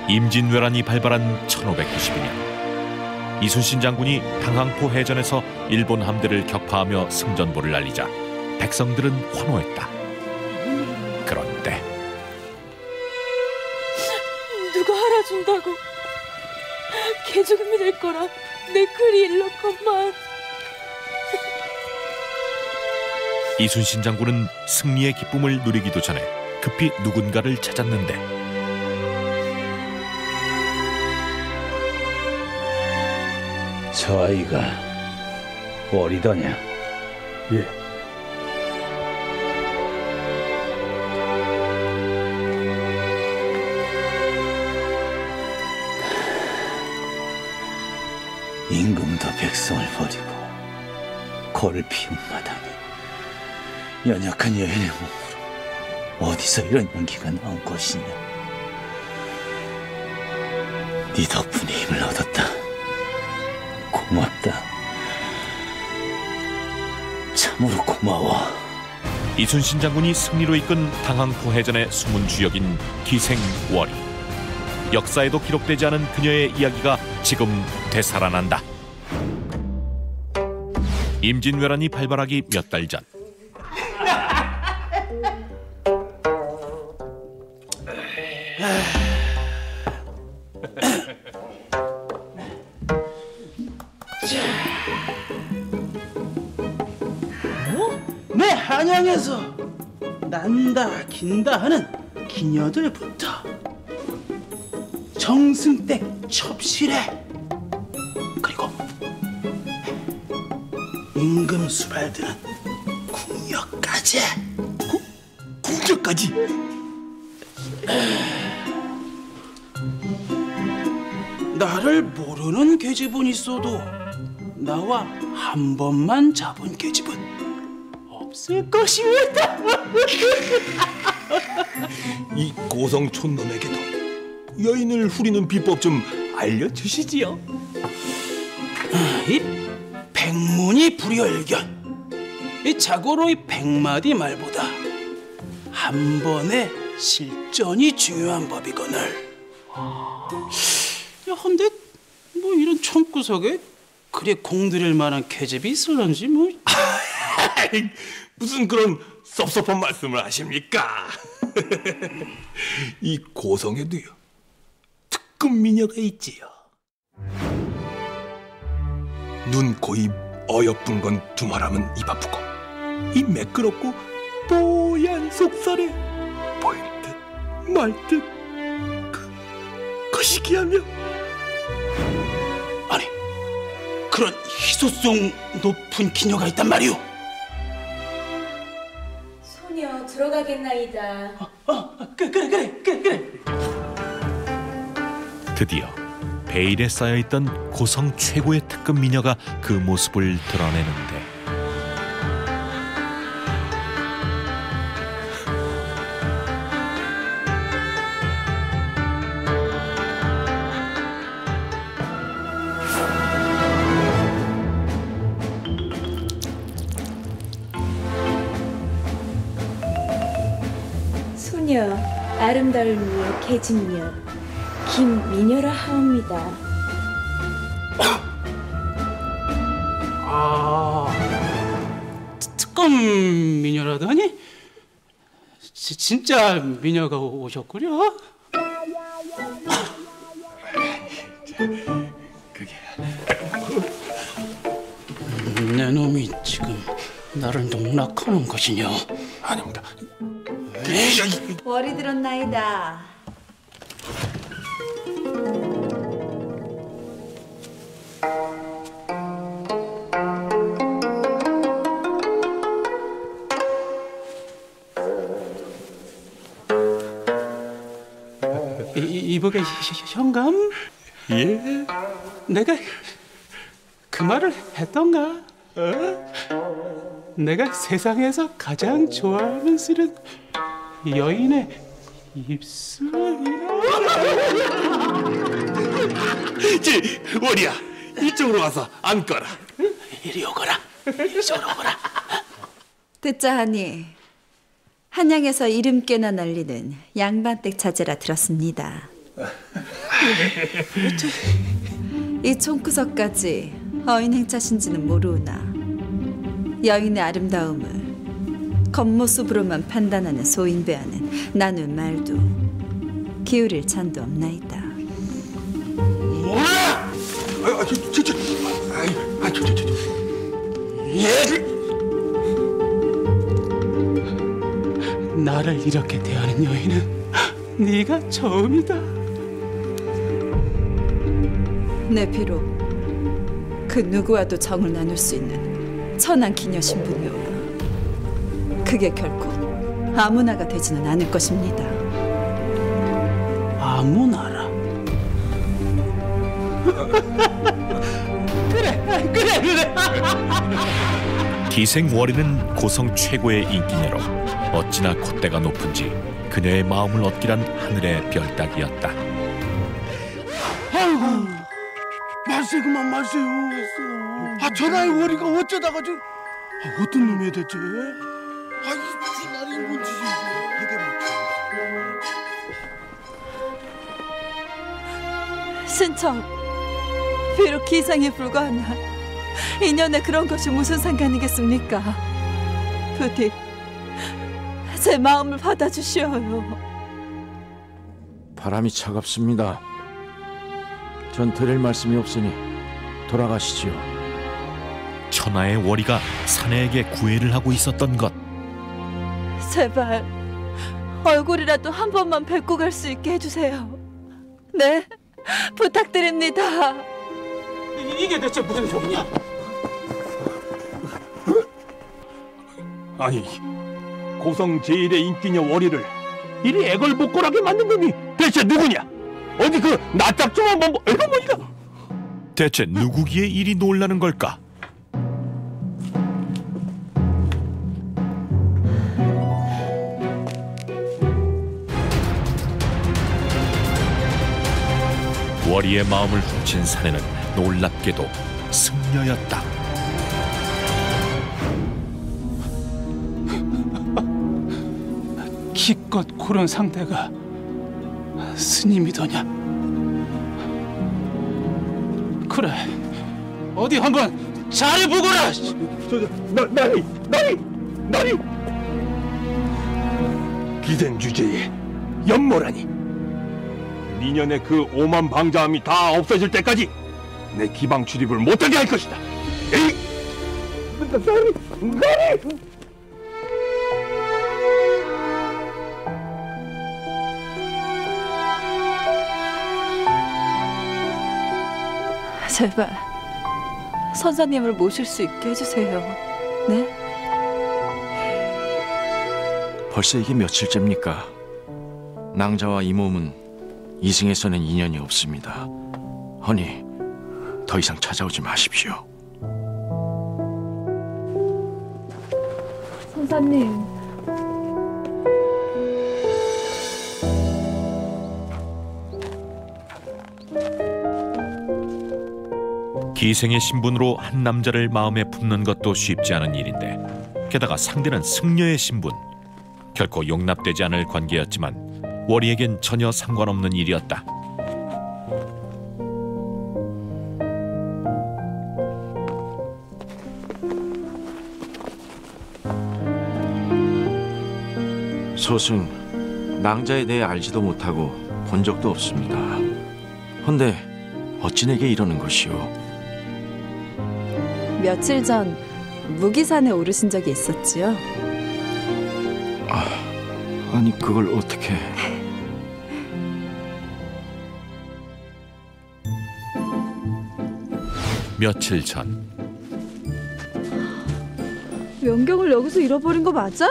임진왜란이 발발한 1592년 이순신 장군이 당항포 해전에서 일본 함대를 격파하며 승전보를 날리자 백성들은 환호했다. 그런데 누가 알아준다고? 개죽음이 될 거라 내 글이 일렀건만. 이순신 장군은 승리의 기쁨을 누리기도 전에 급히 누군가를 찾았는데 저 아이가 월이더냐? 예. 임금도 백성을 버리고 코를 피운 마당에 연약한 여인의 몸으로 어디서 이런 연기가 나온 것이냐? 네 덕분에 힘을 얻었다. 고맙다. 참으로 고마워. 이순신 장군이 승리로 이끈 당항포 해전의 숨은 주역인 기생월이. 역사에도 기록되지 않은 그녀의 이야기가 지금 되살아난다. 임진왜란이 발발하기 몇 달 전 내 한양에서 난다 긴다 하는 기녀들부터 정승댁 첩실에 그리고 임금 수발드는 궁녀까지. 궁녀까지? 나를 모르는 계집은 있어도 나와 한 번만 잡은 계집은 없을 것이다. 이 고성 촌놈에게도 여인을 후리는 비법 좀 알려주시지요. 이 백문이 불여일견. 이 자고로 이 백마디 말보다 한 번의 실전이 중요한 법이거늘. 야, 헌데 뭐 이런 촌구석에 그래 공들일 만한 계집이 있을런지 뭐. 무슨 그런 섭섭한 말씀을 하십니까? 이 고성에도요 특급 미녀가 있지요. 눈, 코, 입 어여쁜 건 두말하면 입 아프고 이 매끄럽고 뽀얀 속살에 보일 듯 말 듯 거시기하며. 아니 그런 희소성 높은 기녀가 있단 말이오. 소녀 들어가겠나이다. 그래. 드디어 베일에 쌓여있던 고성 최고의 특급 미녀가 그 모습을 드러내는데 소녀 아름다운 계집녀 김미녀라 하옵니다. 특급 미녀라더니 진짜 미녀가 오셨구려. 그게 내 놈이 지금 나를 농락하는 것이냐? 아닙니다. 월이 들었나이다. 이복의 현감? 예? 내가 그 말을 했던가? 내가 세상에서 가장 좋아하는 술은 여인의 입술이라. 월이야, 이쪽으로 와서 앉거라. 이리 오거라. 이쪽으로 오거라. 듣자 하니 한양에서 이름께나 날리는 양반댁 자제라 들었습니다. 이 총구석까지 어인 행차신지는 모르오나 여인의 아름다움을 겉모습으로만 판단하는 소인배와는 나눌 말도 기울일 찬도 없나이다. 뭐야? 나를 이렇게 대하는 여인은 네가 처음이다. 내 비록 그 누구와도 정을 나눌 수 있는 천한 기녀 신분이오나 그게 결코 아무나가 되지는 않을 것입니다. 아무나라. 그래. 기생월이는 고성 최고의 인기녀로 어찌나 콧대가 높은지 그녀의 마음을 얻기란 하늘의 별따기였다. 아이고, 말세 그만 말세요. 전하의 월이가 어쩌다가 좀 어떤 놈이야 대체? 이 날이 뭔지 이게 신청, 비록 기상에 불과하나 인연에 그런 것이 무슨 상관이겠습니까? 부디 제 마음을 받아주시어요. 바람이 차갑습니다. 전 드릴 말씀이 없으니 돌아가시지요. 천하의 월이가 사내에게 구애를 하고 있었던 것. 제발 얼굴이라도 한 번만 뵙고 갈 수 있게 해주세요. 네, 부탁드립니다. 이게 대체 무슨 소리냐? 아니, 고성 제1의 인기녀 월이를 이리 애걸복걸하게 만든 놈이 대체 누구냐? 어디 그 낯짝 좀 한번 이거 대체 누구기에 이리 놀라는 걸까? 월이의 마음을 훔친 사내는 놀랍게도 승려였다. 기껏 고른 상대가 스님이더냐? 그래, 어디 한번 잘해보거라. 나리 기생 주제에 연모라니. 미년의 그 오만 방자함이 다 없어질 때까지 내 기방 출입을 못하게 할 것이다. 에이, 나리. 제발 선사님을 모실 수 있게 해주세요. 네? 벌써 이게 며칠째입니까? 낭자와 이 몸은 이승에서는 인연이 없습니다. 허니 더 이상 찾아오지 마십시오. 선사님. 기생의 신분으로 한 남자를 마음에 품는 것도 쉽지 않은 일인데 게다가 상대는 승려의 신분. 결코 용납되지 않을 관계였지만 월이에겐 전혀 상관없는 일이었다. 소승, 낭자에 대해 알지도 못하고 본 적도 없습니다. 헌데 어찌 내게 이러는 것이오? 며칠 전 무기산에 오르신 적이 있었지요? 아니 그걸 어떻게... 며칠 전 명경을 여기서 잃어버린 거 맞아?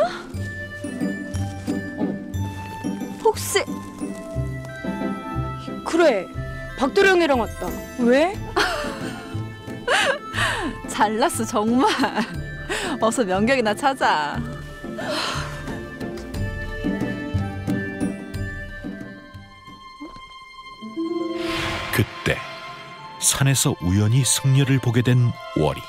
혹시 그래, 박도령이랑 왔다. 왜? 잘났어 정말. 어서 명경이나 찾아. 그때 산에서 우연히 승려를 보게 된 월이.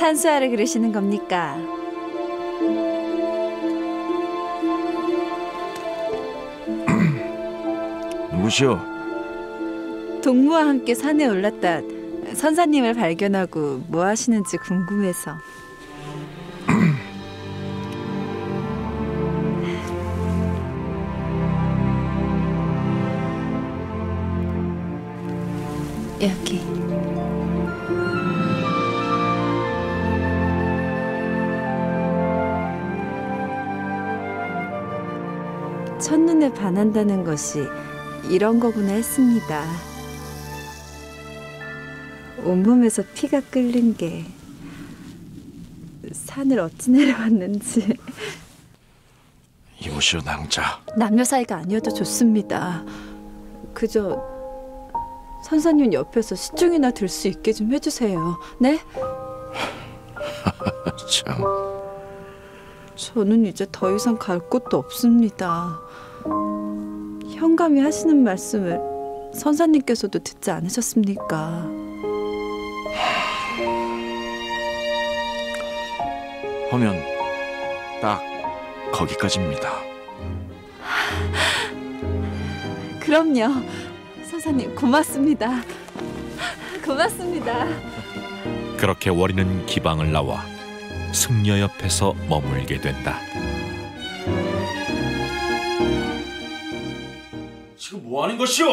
산수화를 그리시는 겁니까? 누구시오? 동무와 함께 산에 올랐다 선사님을 발견하고 뭐 하시는지 궁금해서. 여기. 첫눈에 반한다는 것이 이런 거구나 했습니다. 온몸에서 피가 끓는 게 산을 어찌 내려왔는지. 이보시오 낭자. 남녀 사이가 아니어도 좋습니다. 그저 선사님 옆에서 시중이나 들 수 있게 좀 해주세요. 네? 참. 저는 이제 더 이상 갈 곳도 없습니다. 현감이 하시는 말씀을 선사님께서도 듣지 않으셨습니까? 하면 딱 거기까지입니다. 그럼요. 선사님 고맙습니다. 고맙습니다. 그렇게 월이는 기방을 나와 승려 옆에서 머물게 된다. 지금 뭐 하는 것이오?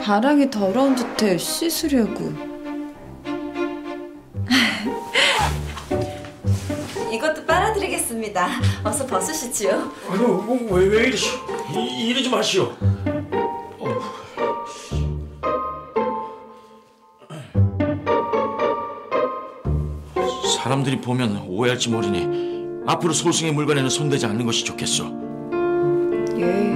바람이 더러운 듯해 씻으려고. 이것도 빨아드리겠습니다. 어서 벗으시지요. 아니 왜 이러시오? 이러지 마시오. 사람들이 보면 오해할지 모르니 앞으로 소승의 물건에는 손대지 않는 것이 좋겠소. 예.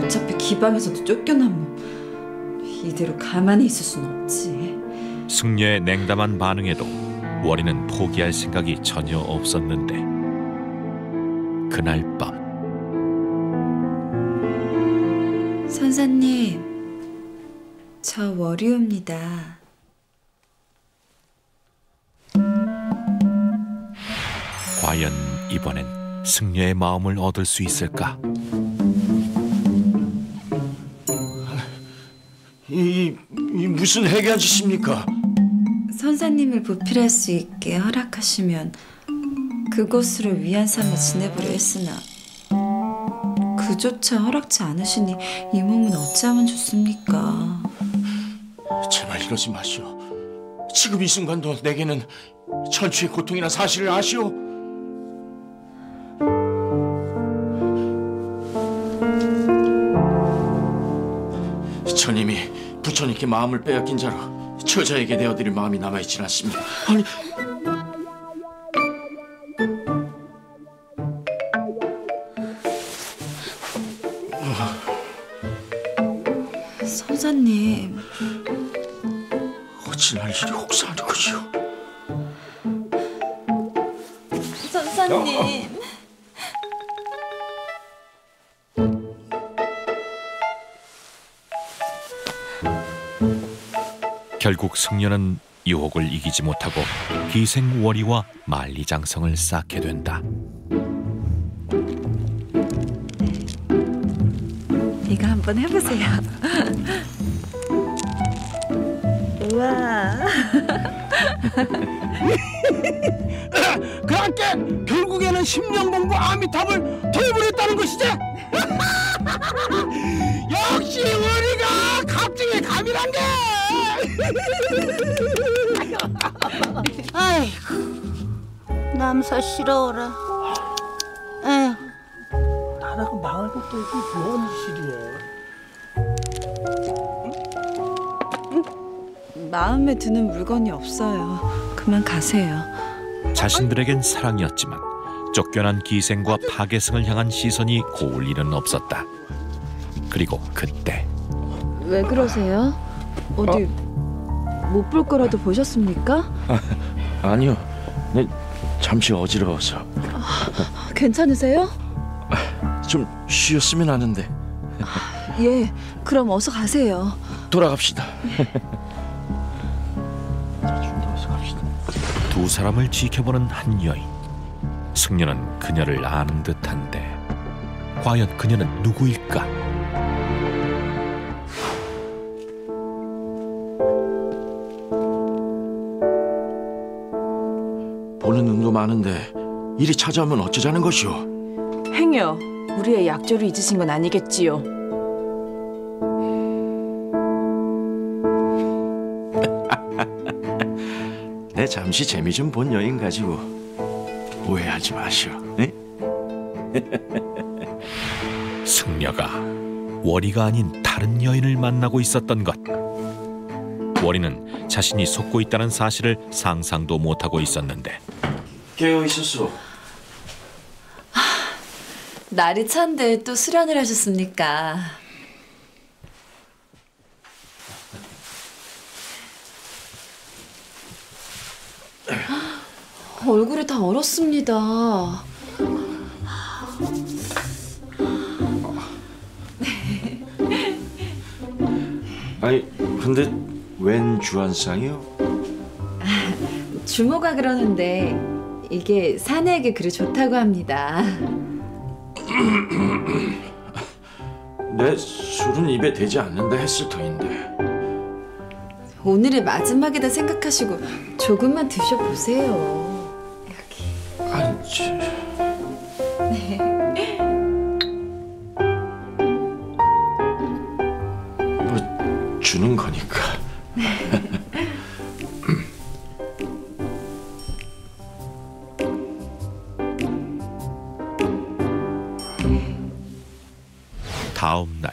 어차피 기방에서도 쫓겨나면 이대로 가만히 있을 순 없지. 승려의 냉담한 반응에도 월이는 포기할 생각이 전혀 없었는데 그날 밤 선사님, 저 월이옵니다. 과연 이번엔 승려의 마음을 얻을 수 있을까? 이 무슨 해괴한 짓입니까? 선사님을 보필할 수 있게 허락하시면 그곳으로 위안 삼아 지내보려 했으나 그조차 허락지 않으시니 이 몸은 어찌하면 좋습니까? 제발 이러지 마시오. 지금 이 순간도 내게는 천추의 고통이란 사실을 아시오. 전임이 부처님께 마음을 빼앗긴 자로 처자에게 내어드릴 마음이 남아있진 않습니다. 아니 선사님, 어찌 날 이리 혹사하는 것이오. 선사님. 결국 승려는 유혹을 이기지 못하고 기생월이와 만리장성을 쌓게 된다. 이거 한번 해보세요. 우와. 그렇게 결국에는 10년 공부 아미탑을 도입했다는 것이지. 역시 우리가 갑자기 감이란 게. 아이고, 남사 싫어오라. 에휴, 나라고 마을도 또 이게 뭔 짓이래. 마음에 드는 물건이 없어요. 그만 가세요. 자신들에겐 사랑이었지만 쫓겨난 기생과 파괴승을 향한 시선이 고울 일은 없었다. 그리고 그때 왜 그러세요? 어디 못 볼 거라도 보셨습니까? 아니요. 네, 잠시 어지러워서. 괜찮으세요? 좀 쉬었으면 하는데. 예, 그럼 어서 가세요. 돌아갑시다. 어서 갑시다. 두 사람을 지켜보는 한 여인. 승려는 그녀를 아는 듯한데 과연 그녀는 누구일까? 보는 눈도 많은데 이리 찾아오면 어쩌자는 것이오? 행여 우리의 약조를 잊으신 건 아니겠지요? 내 잠시 재미 좀 본 여인 가지고 오해하지 마시오. 에? 승려가 월이가 아닌 다른 여인을 만나고 있었던 것. 월이는 자신이 속고 있다는 사실을 상상도 못하고 있었는데 깨어 있었소. 날이 찬데 또 수련을 하셨습니까? 얼굴이 다 얼었습니다. 아니 근데 웬 주한상이요? 주모가 그러는데 이게 사내에게 그리 좋다고 합니다. 내 술은 입에 대지 않는다 했을 터인데. 오늘의 마지막이다 생각하시고 조금만 드셔보세요. 여기. 아니, 뭐 주는 거니까. 다음 날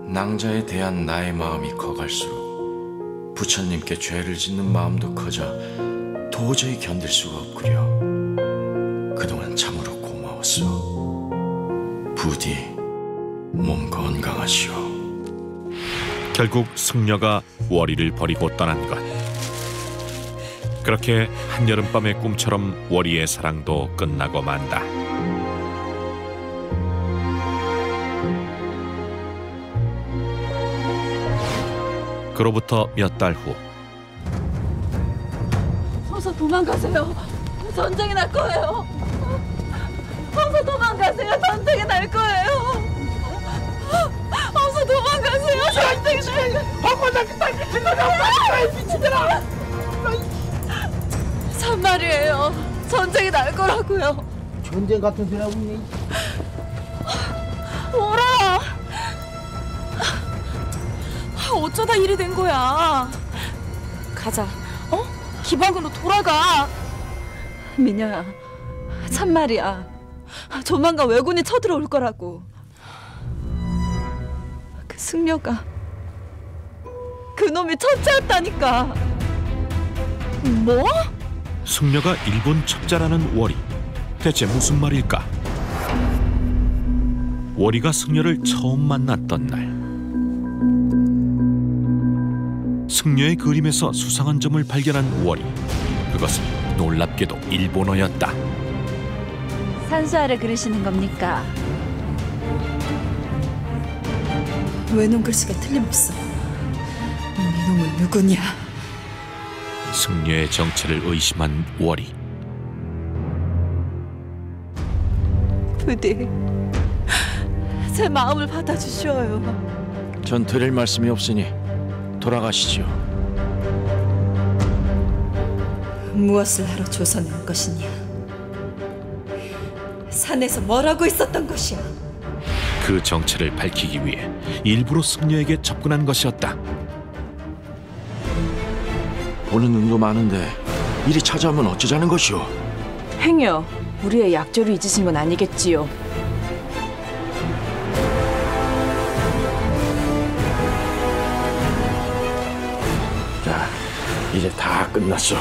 낭자에 대한 나의 마음이 커갈수록 부처님께 죄를 짓는 마음도 커져 도저히 견딜 수가 없구려. 그동안 참으로 고마웠어. 부디 몸 건강하시오. 결국 승려가 월이를 버리고 떠난 것. 그렇게 한여름밤의 꿈처럼 월이의 사랑도 끝나고 만다. 그로부터 몇 달 후 어서 도망가세요. 전쟁이 날 거예요. 어서 도망가세요. 전쟁이 날 거예요. 어서 도망가세요. 전쟁이 날 거예요. 미치더라. 참말이에요. 전쟁이 날 거라고요. 전쟁 같은 소리 하고 있네. 뭐라? 어쩌다 일이 된 거야. 가자. 기방으로 돌아가. 민여야, 참말이야. 조만간 왜군이 쳐들어올 거라고. 그 승려가 그놈이 천체였다니까. 뭐? 승려가 일본 첩자라는 월이 대체 무슨 말일까? 월이가 승려를 처음 만났던 날, 승려의 그림에서 수상한 점을 발견한 월이. 그것은 놀랍게도 일본어였다. 산수화를 그리시는 겁니까? 외놈 글씨가 틀림없어. 이놈은 누구냐? 승려의 정체를 의심한 월이. 부디 제 마음을 받아주시어요. 전 드릴 말씀이 없으니 돌아가시지요. 무엇을 하러 조선에 온 것이냐? 산에서 뭘 하고 있었던 것이야? 그 정체를 밝히기 위해 일부러 승려에게 접근한 것이었다. 보는 눈도 많은데 이리 찾아오면 어쩌자는 것이오? 행여 우리의 약조를 잊으신 건 아니겠지요? 이제 다 끝났어.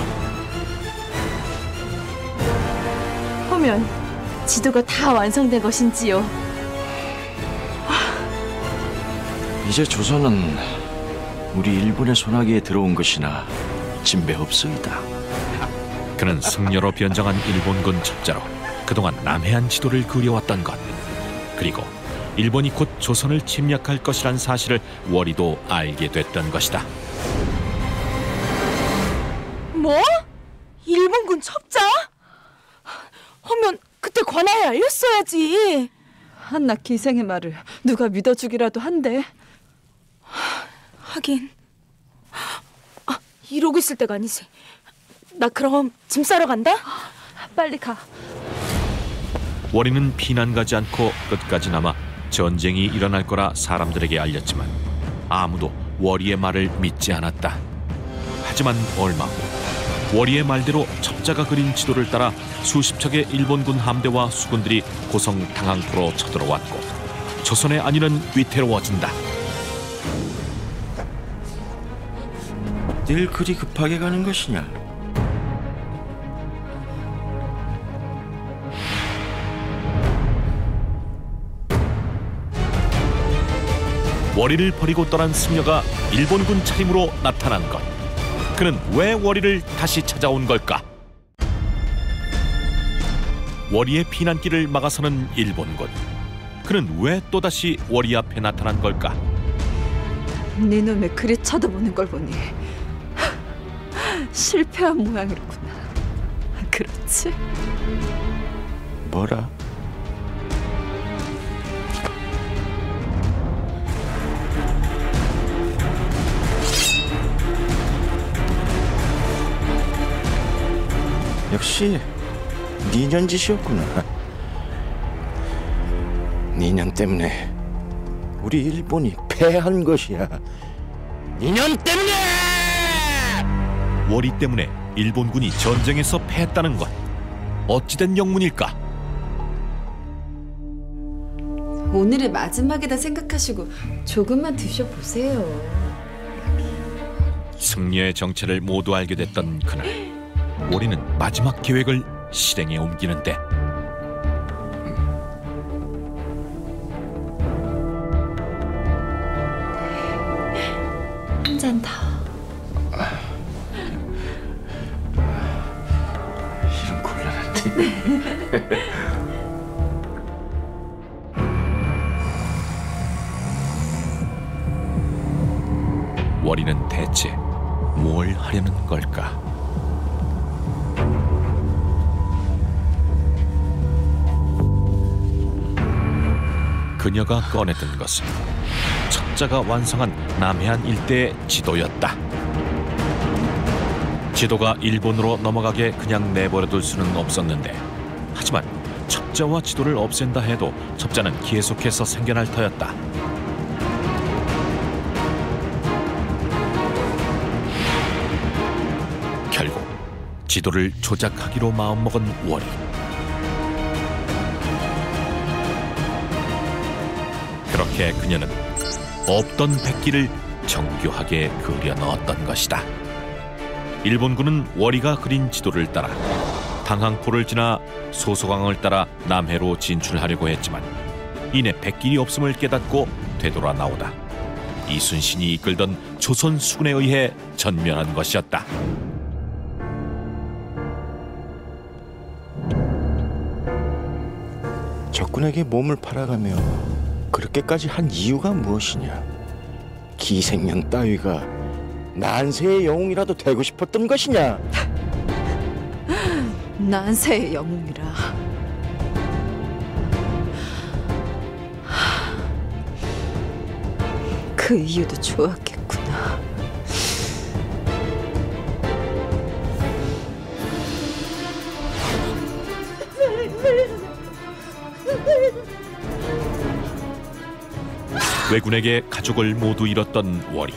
보면 지도가 다 완성된 것인지요. 이제 조선은 우리 일본의 손아귀에 들어온 것이나 진배없소이다. 그는 승려로 변장한 일본군 첩자로 그동안 남해안 지도를 그려왔던 것, 그리고 일본이 곧 조선을 침략할 것이란 사실을 월이도 알게 됐던 것이다. 뭐? 일본군 첩자? 하면 그때 관아에 알렸어야지. 한낱 기생의 말을 누가 믿어주기라도 한데. 하긴 이러고 있을 때가 아니지. 나 그럼 짐 싸러 간다. 빨리 가. 월이는 피난 가지 않고 끝까지 남아 전쟁이 일어날 거라 사람들에게 알렸지만 아무도 월이의 말을 믿지 않았다. 하지만 얼마 후 월이의 말대로 첩자가 그린 지도를 따라 수십 척의 일본군 함대와 수군들이 고성 당항포로 쳐들어왔고 조선의 안위는 위태로워진다. 늘 그리 급하게 가는 것이냐? 월이를 버리고 떠난 승려가 일본군 차림으로 나타난 것. 그는 왜 월이를 다시 찾아온 걸까? 월이의 피난길을 막아서는 일본군. 그는 왜 또다시 월이 앞에 나타난 걸까? 네 놈의 그리 쳐다보는 걸 보니 실패한 모양이로구나. 그렇지? 뭐라? 역시 니년 짓이었구나. 니년 때문에 우리 일본이 패한 것이야. 니년 때문에! 월이 때문에 일본군이 전쟁에서 패했다는 것. 어찌된 영문일까? 오늘의 마지막이다 생각하시고 조금만 드셔보세요. 승려의 정체를 모두 알게 됐던 그날, 월이는 마지막 계획을 실행에 옮기는데 한 잔 더. 이런 곤란한데. 월이는 대체 뭘 하려는 걸까? 그녀가 꺼내든 것은 첩자가 완성한 남해안 일대의 지도였다. 지도가 일본으로 넘어가게 그냥 내버려둘 수는 없었는데, 하지만 첩자와 지도를 없앤다 해도 첩자는 계속해서 생겨날 터였다. 결국 지도를 조작하기로 마음먹은 월이. 그렇게 그녀는 없던 백기를 정교하게 그려 넣었던 것이다. 일본군은 월이가 그린 지도를 따라 당항포를 지나 소소강을 따라 남해로 진출하려고 했지만 이내 백길이 없음을 깨닫고 되돌아 나오다 이순신이 이끌던 조선 수군에 의해 전멸한 것이었다. 적군에게 몸을 팔아가며 그렇게까지 한 이유가 무엇이냐? 기생년 따위가 난세의 영웅이라도 되고 싶었던 것이냐? 난세의 영웅이라. 그 이유도 좋았겠구나. 왜군에게 가족을 모두 잃었던 월이.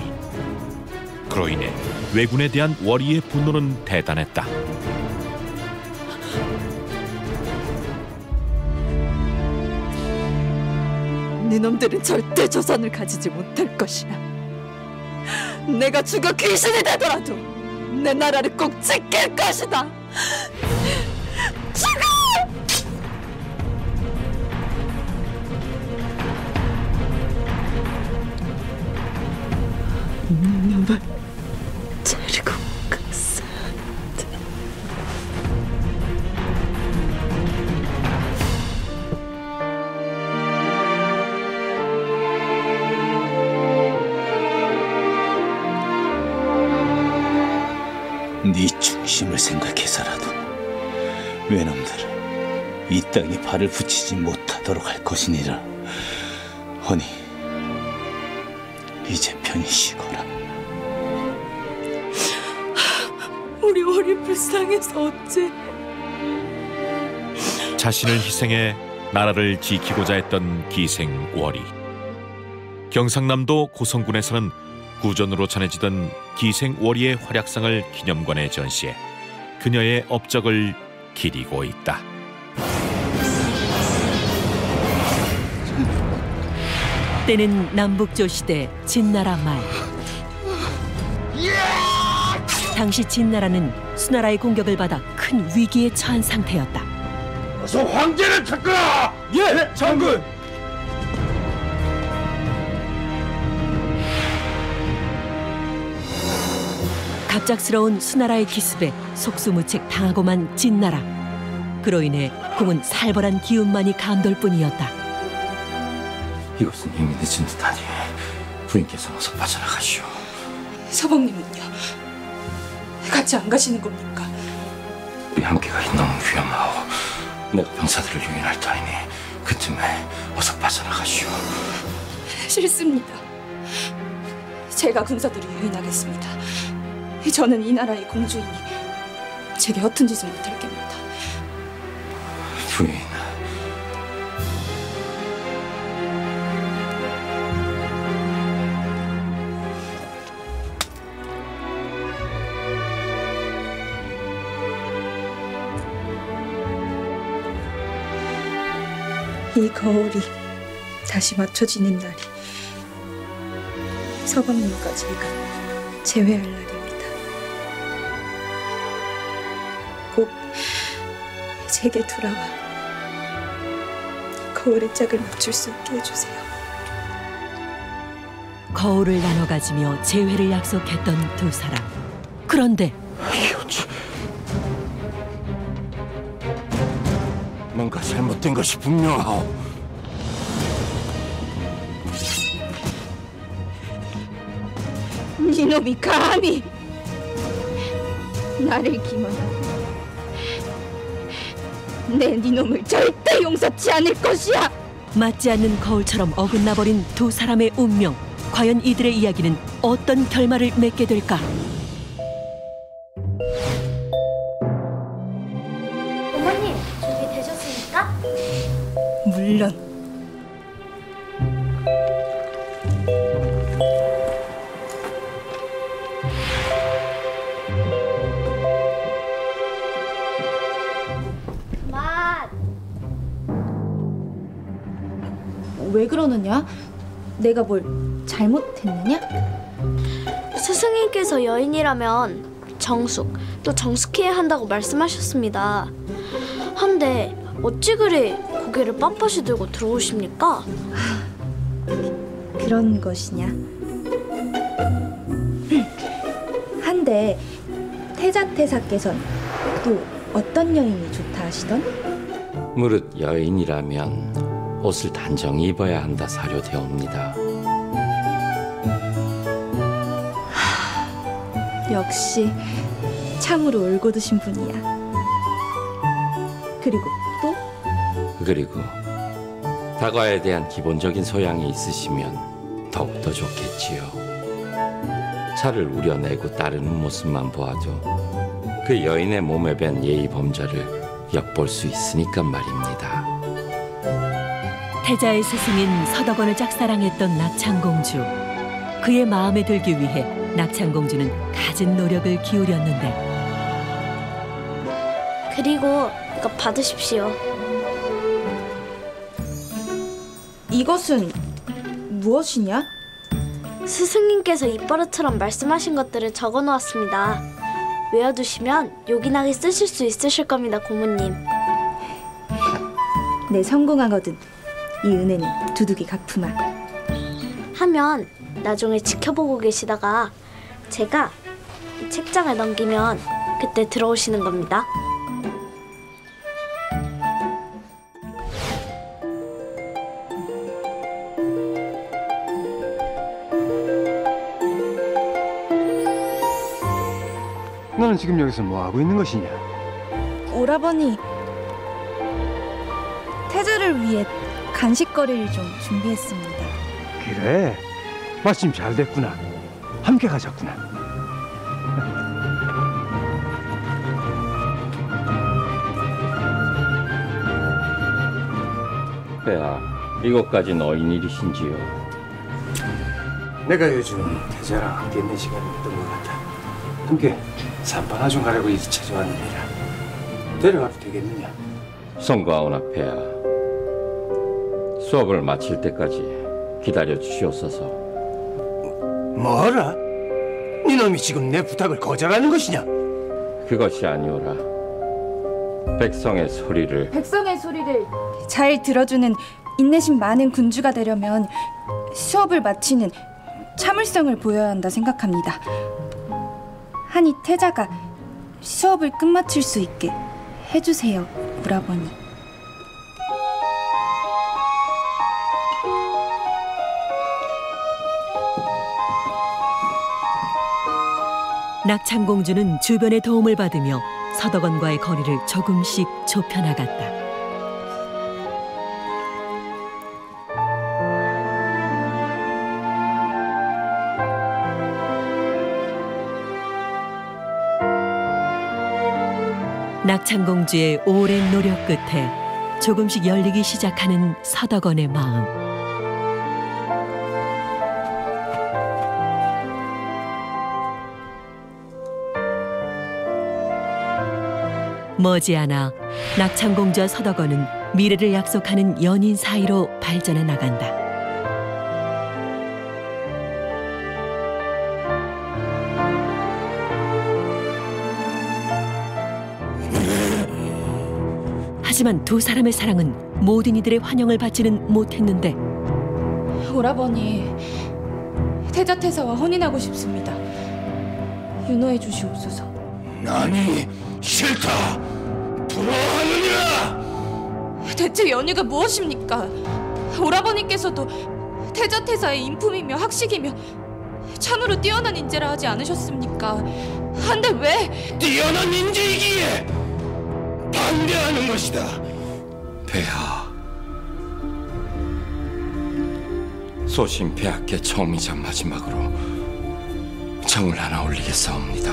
그로 인해 왜군에 대한 월이의 분노는 대단했다. 네놈들은 절대 조선을 가지지 못할 것이야. 내가 죽어 귀신이 되더라도 내 나라를 꼭 지킬 것이다. 죽어! 놈을 데리고 갔어야 돼. 네 중심을 생각해서라도 외놈들을 이 땅에 발을 붙이지 못하도록 할 것이니라. 허니 이제 편히 쉬거라. 우리 월이 불쌍해서 어째. 자신을 희생해 나라를 지키고자 했던 기생 월이. 경상남도 고성군에서는 구전으로 전해지던 기생 월이의 활약상을 기념관에 전시해 그녀의 업적을 기리고 있다. 때는 남북조 시대 진나라 말. 당시 진나라는 수나라의 공격을 받아 큰 위기에 처한 상태였다. 어서 황제를 찾거라! 예, 장군! 갑작스러운 수나라의 기습에 속수무책 당하고만 진나라. 그로 인해 궁은 살벌한 기운만이 감돌 뿐이었다. 이것은 이미 늦은 듯하니 부인께서 어서 빠져나가시오. 서방님은요? 같이 안 가시는 겁니까? 우리 함께 가긴 너무 위험하오. 내가 병사들을 유인할 터이니 그 틈에 어서 빠져나가시오. 싫습니다. 제가 군사들을 유인하겠습니다. 저는 이 나라의 공주이니 제게 허튼 짓은 못할 겁니다. 부인, 이 거울이 다시 맞춰지는 날이 서방님과 제가 재회할 날입니다. 꼭 제게 돌아와 거울의 짝을 맞출 수 있게 해주세요. 거울을 나눠 가지며 재회를 약속했던 두 사람. 그런데 뭔가 잘못된 것이 분명하오. 이놈이 감히 나를 기만하고 내 니놈을 절대 용서치 않을 것이야. 맞지 않는 거울처럼 어긋나버린 두 사람의 운명. 과연 이들의 이야기는 어떤 결말을 맺게 될까? 어머님, 준비되셨습니까? 물론. 왜 그러느냐? 내가 뭘 잘못했느냐? 스승님께서 여인이라면 정숙, 또 정숙해야 한다고 말씀하셨습니다. 한데 어찌 그리 고개를 빳빳이 들고 들어오십니까? 그런 것이냐? 한데 태자태사께선 또 어떤 여인이 좋다 하시던? 무릇 여인이라면 옷을 단정히 입어야 한다 사료되옵니다. 역시 참으로 올곧으신 분이야. 그리고 또? 그리고 다과에 대한 기본적인 소양이 있으시면 더욱더 좋겠지요. 차를 우려내고 따르는 모습만 보아도 그 여인의 몸에 밴 예의 범절을 엿볼 수 있으니까 말입니다. 태자의 스승인 서덕원을 짝사랑했던 낙창공주. 그의 마음에 들기 위해 낙창공주는 갖은 노력을 기울였는데. 그리고 이거 받으십시오. 이것은 무엇이냐? 스승님께서 입버릇처럼 말씀하신 것들을 적어놓았습니다. 외워두시면 요긴하게 쓰실 수 있으실 겁니다, 고모님. 네, 성공하거든. 이 은혜는 두둑이 갚으마. 하면 나중에 지켜보고 계시다가 제가 이 책장을 넘기면 그때 들어오시는 겁니다. 너는 지금 여기서 뭐 하고 있는 것이냐? 오라버니, 태자를 위해 간식거리를 좀 준비했습니다. 그래, 마침 잘 됐구나. 함께 가자꾸나. 배야, 이것까지 너인 일이신지요? 내가 요즘 태자랑 함께 있는 시간이 없던 것 같아. 함께 산바나 좀 가려고 이리 찾아왔느니라. 데려가도 되겠느냐? 송가오나 배야, 수업을 마칠 때까지 기다려 주시옵소서. 뭐라? 니놈이 지금 내 부탁을 거절하는 것이냐? 그것이 아니오라. 백성의 소리를 잘 들어주는 인내심 많은 군주가 되려면 수업을 마치는 참을성을 보여야 한다 생각합니다. 하니 태자가 수업을 끝마칠 수 있게 해주세요, 오라버니. 낙창공주는 주변의 도움을 받으며 서덕원과의 거리를 조금씩 좁혀나갔다. 낙창공주의 오랜 노력 끝에 조금씩 열리기 시작하는 서덕원의 마음. 머지않아 낙창공주와 서덕원은 미래를 약속하는 연인 사이로 발전해 나간다. 하지만 두 사람의 사랑은 모든 이들의 환영을 받지는 못했는데 오라버니, 태자태사와 혼인하고 싶습니다. 윤호해 주시옵소서. 나니 싫다. 부러워하느니라. 대체 연유가 무엇입니까? 오라버니께서도 태자태사의 인품이며 학식이며 참으로 뛰어난 인재라 하지 않으셨습니까? 한데 왜 뛰어난 인재이기에 반대하는 것이다. 배야, 소신 폐하께 처음이자 마지막으로 정을 하나 올리겠사옵니다.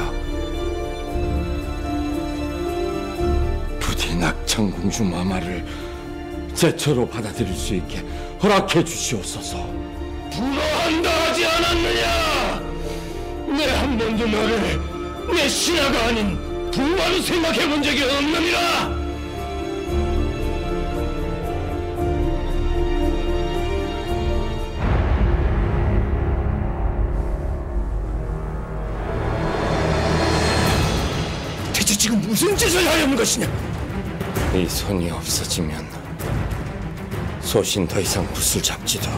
부디 낙창공주 마마를 제처로 받아들일 수 있게 허락해 주시옵소서. 부러워한다 하지 않았느냐? 내 한 번도 너를 내 신하가 아닌 부하로 생각해 본 적이 없느니라. 대체 지금 무슨 짓을 하려는 것이냐? 이 손이 없어지면 소신 더 이상 붓을 잡지도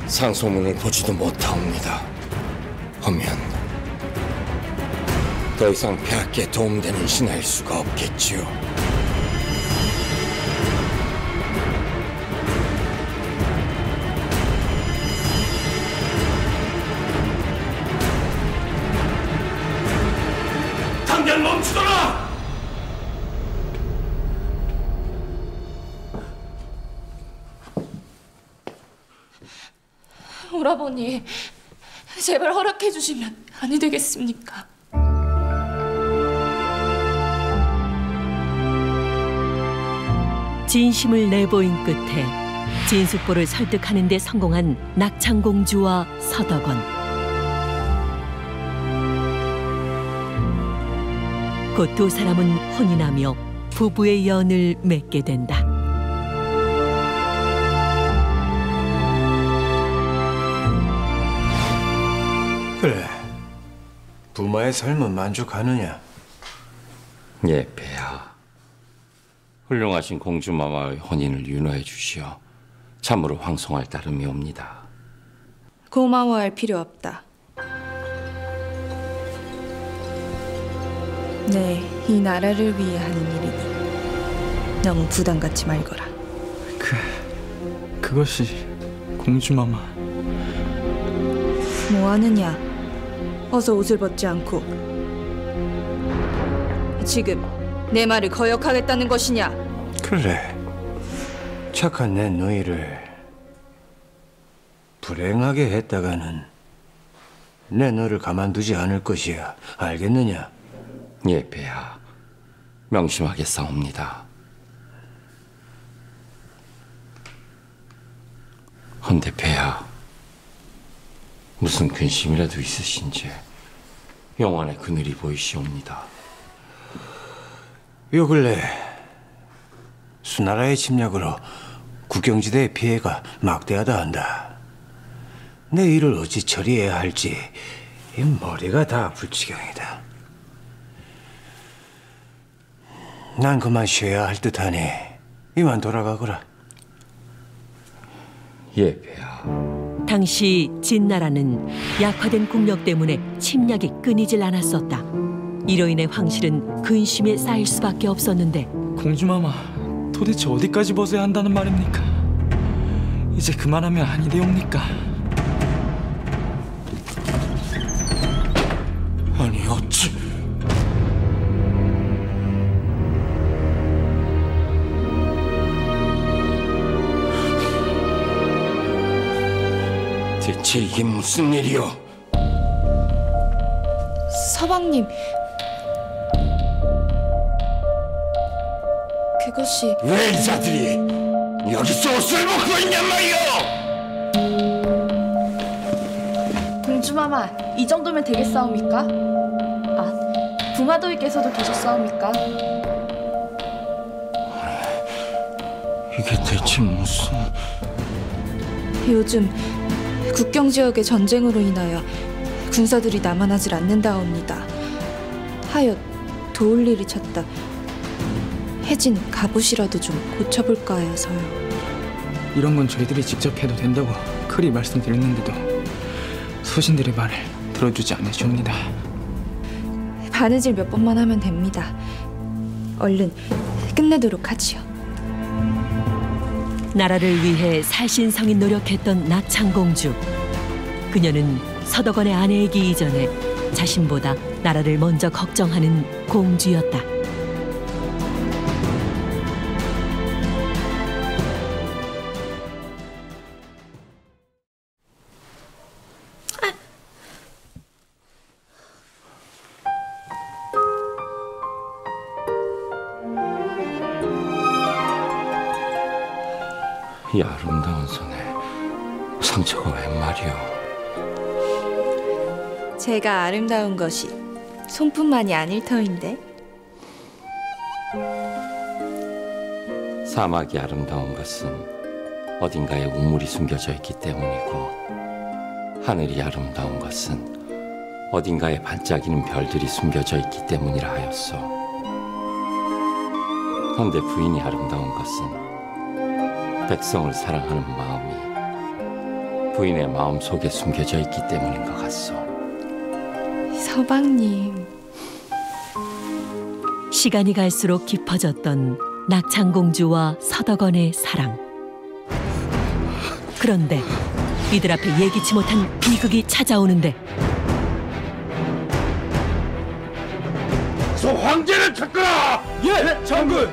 상소문을 보지도 못하옵니다. 하면 더 이상 폐하께 도움되는 신하일 수가 없겠지요. 당장 멈추거라! 오라버니, 제발 허락해 주시면 아니 되겠습니까? 진심을 내보인 끝에 진숙보를 설득하는 데 성공한 낙창공주와 서덕원. 곧 두 사람은 혼인하며 부부의 연을 맺게 된다. 그래, 부모의 삶은 만족하느냐? 예, 폐하. 훌륭하신 공주마마의 혼인을 윤호해 주시어 참으로 황송할 따름이 옵니다. 고마워할 필요 없다. 네, 이 나라를 위해 하는 일이니 너무 부담 갖지 말거라. 그것이 공주마마. 뭐 하느냐? 어서 옷을 벗지 않고 지금 내 말을 거역하겠다는 것이냐? 그래, 착한 내 너희를 불행하게 했다가는 내 너를 가만두지 않을 것이야. 알겠느냐? 예, 폐하. 명심하겠사옵니다. 헌데 폐하, 무슨 근심이라도 있으신지 영안에 그늘이 보이시옵니다. 요 근래 수나라의 침략으로 국경지대의 피해가 막대하다 한다. 내 일을 어찌 처리해야 할지 이 머리가 다 아플 지경이다. 난 그만 쉬어야 할 듯하니 이만 돌아가거라. 예, 폐하. 당시 진나라는 약화된 국력 때문에 침략이 끊이질 않았었다. 이로 인해 황실은 근심에 쌓일 수밖에 없었는데 공주마마, 도대체 어디까지 벗어야 한다는 말입니까? 이제 그만하면 아니되옵니까? 아니 어찌... 대체 이게 무슨 일이오? 서방님, 그것이... 왜 이 자들이 여기서 옷을 벗고 있냔 말이오? 공주마마, 이 정도면 되겠사옵니까? 아, 부마도이께서도 계셨사옵니까? 이게 대체 무슨... 요즘 국경 지역의 전쟁으로 인하여 군사들이 남아나질 않는다옵니다. 하여 도울 일이 찾다 해진 갑옷이라도 좀 고쳐볼까 하여서요. 이런 건 저희들이 직접 해도 된다고 그리 말씀드렸는데도 소신들의 말을 들어주지 않으시옵니다. 바느질 몇 번만 하면 됩니다. 얼른 끝내도록 하지요. 나라를 위해 살신성인 노력했던 낙창공주. 그녀는 서덕원의 아내이기 이전에 자신보다 나라를 먼저 걱정하는 공주였다. 이 아름다운 손에 상처가 웬 말이오? 제가 아름다운 것이 손뿐만이 아닐 터인데. 사막이 아름다운 것은 어딘가에 우물이 숨겨져 있기 때문이고, 하늘이 아름다운 것은 어딘가에 반짝이는 별들이 숨겨져 있기 때문이라 하였소. 헌데 부인이 아름다운 것은 백성을 사랑하는 마음이 부인의 마음 속에 숨겨져 있기 때문인 것 같소. 서방님. 시간이 갈수록 깊어졌던 낙창공주와 서덕원의 사랑. 그런데 이들 앞에 예기치 못한 비극이 찾아오는데, 저 황제를 찾거라! 예, 장군!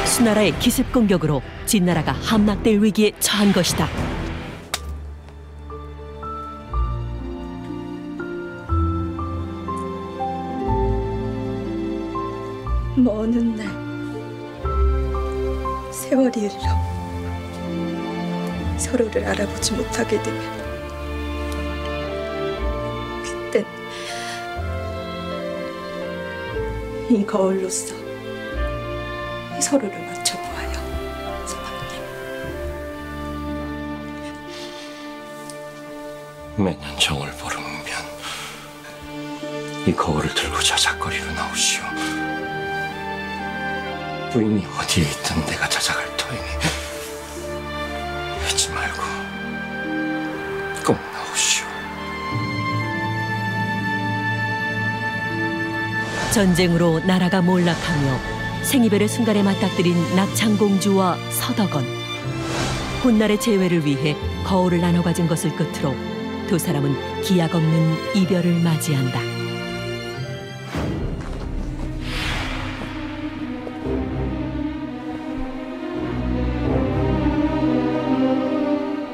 수나라의 기습 공격으로 진나라가 함락될 위기에 처한 것이다. 먼 날 세월이 흘러 서로를 알아보지 못하게 되면 그땐 이 거울로서 서로를 맞춰보아요, 서방님. 매년 정을 보르면 이 거울을 들고 자작거리로 나오시오. 부인이 어디에 있든 내가 찾아갈 터이니 잊지 말고 꼭 나오시오. 전쟁으로 나라가 몰락하며 생이별의 순간에 맞닥뜨린 낙창공주와 서덕원. 훗날의 재회를 위해 거울을 나눠 가진 것을 끝으로 두 사람은 기약 없는 이별을 맞이한다.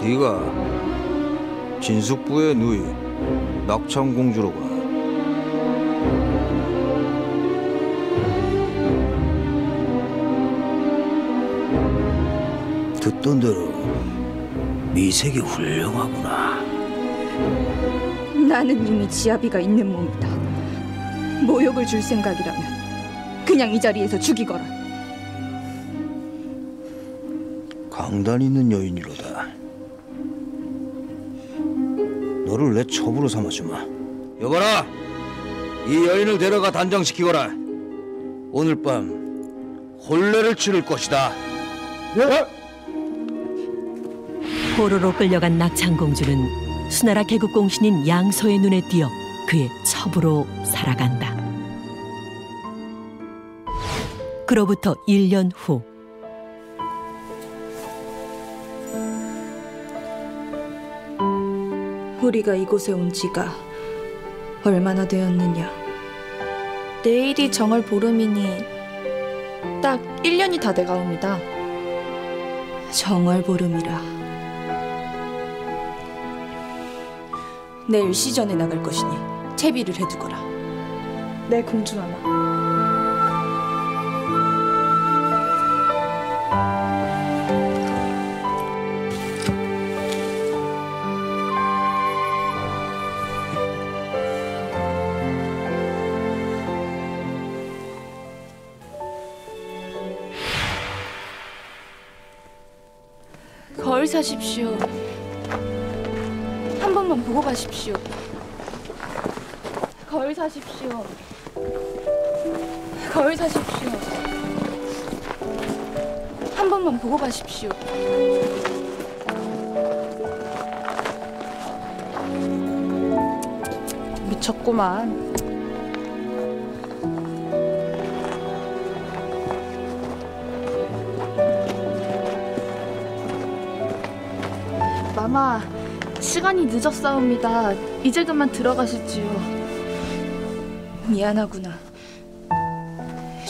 네가 진숙부의 누이 낙창공주로구나. 듣던 대로 미색이 훌륭하구나. 나는 이미 지아비가 있는 몸이다. 모욕을 줄 생각이라면 그냥 이 자리에서 죽이거라. 강단 있는 여인이로다. 너를 내 첩으로 삼아주마. 여봐라, 이 여인을 데려가 단장시키거라. 오늘 밤 혼례를 치를 것이다. 포로로 끌려간 낙창공주는 수나라 개국공신인 양소의 눈에 띄어 그의 첩으로 살아간다. 그로부터 1년 후 우리가 이곳에 온 지가 얼마나 되었느냐? 내일이 정월 보름이니 딱 1년이 다 돼가옵니다. 정월 보름이라. 내일 시전에 나갈 것이니 채비를 해두거라. 네, 공주마마. 거울 사십시오. 한 번만 보고 가십시오. 거울 사십시오. 거울 사십시오. 한 번만 보고 가십시오. 미쳤구만. 마마, 시간이 늦었사옵니다. 이제 그만 들어가시지요. 미안하구나.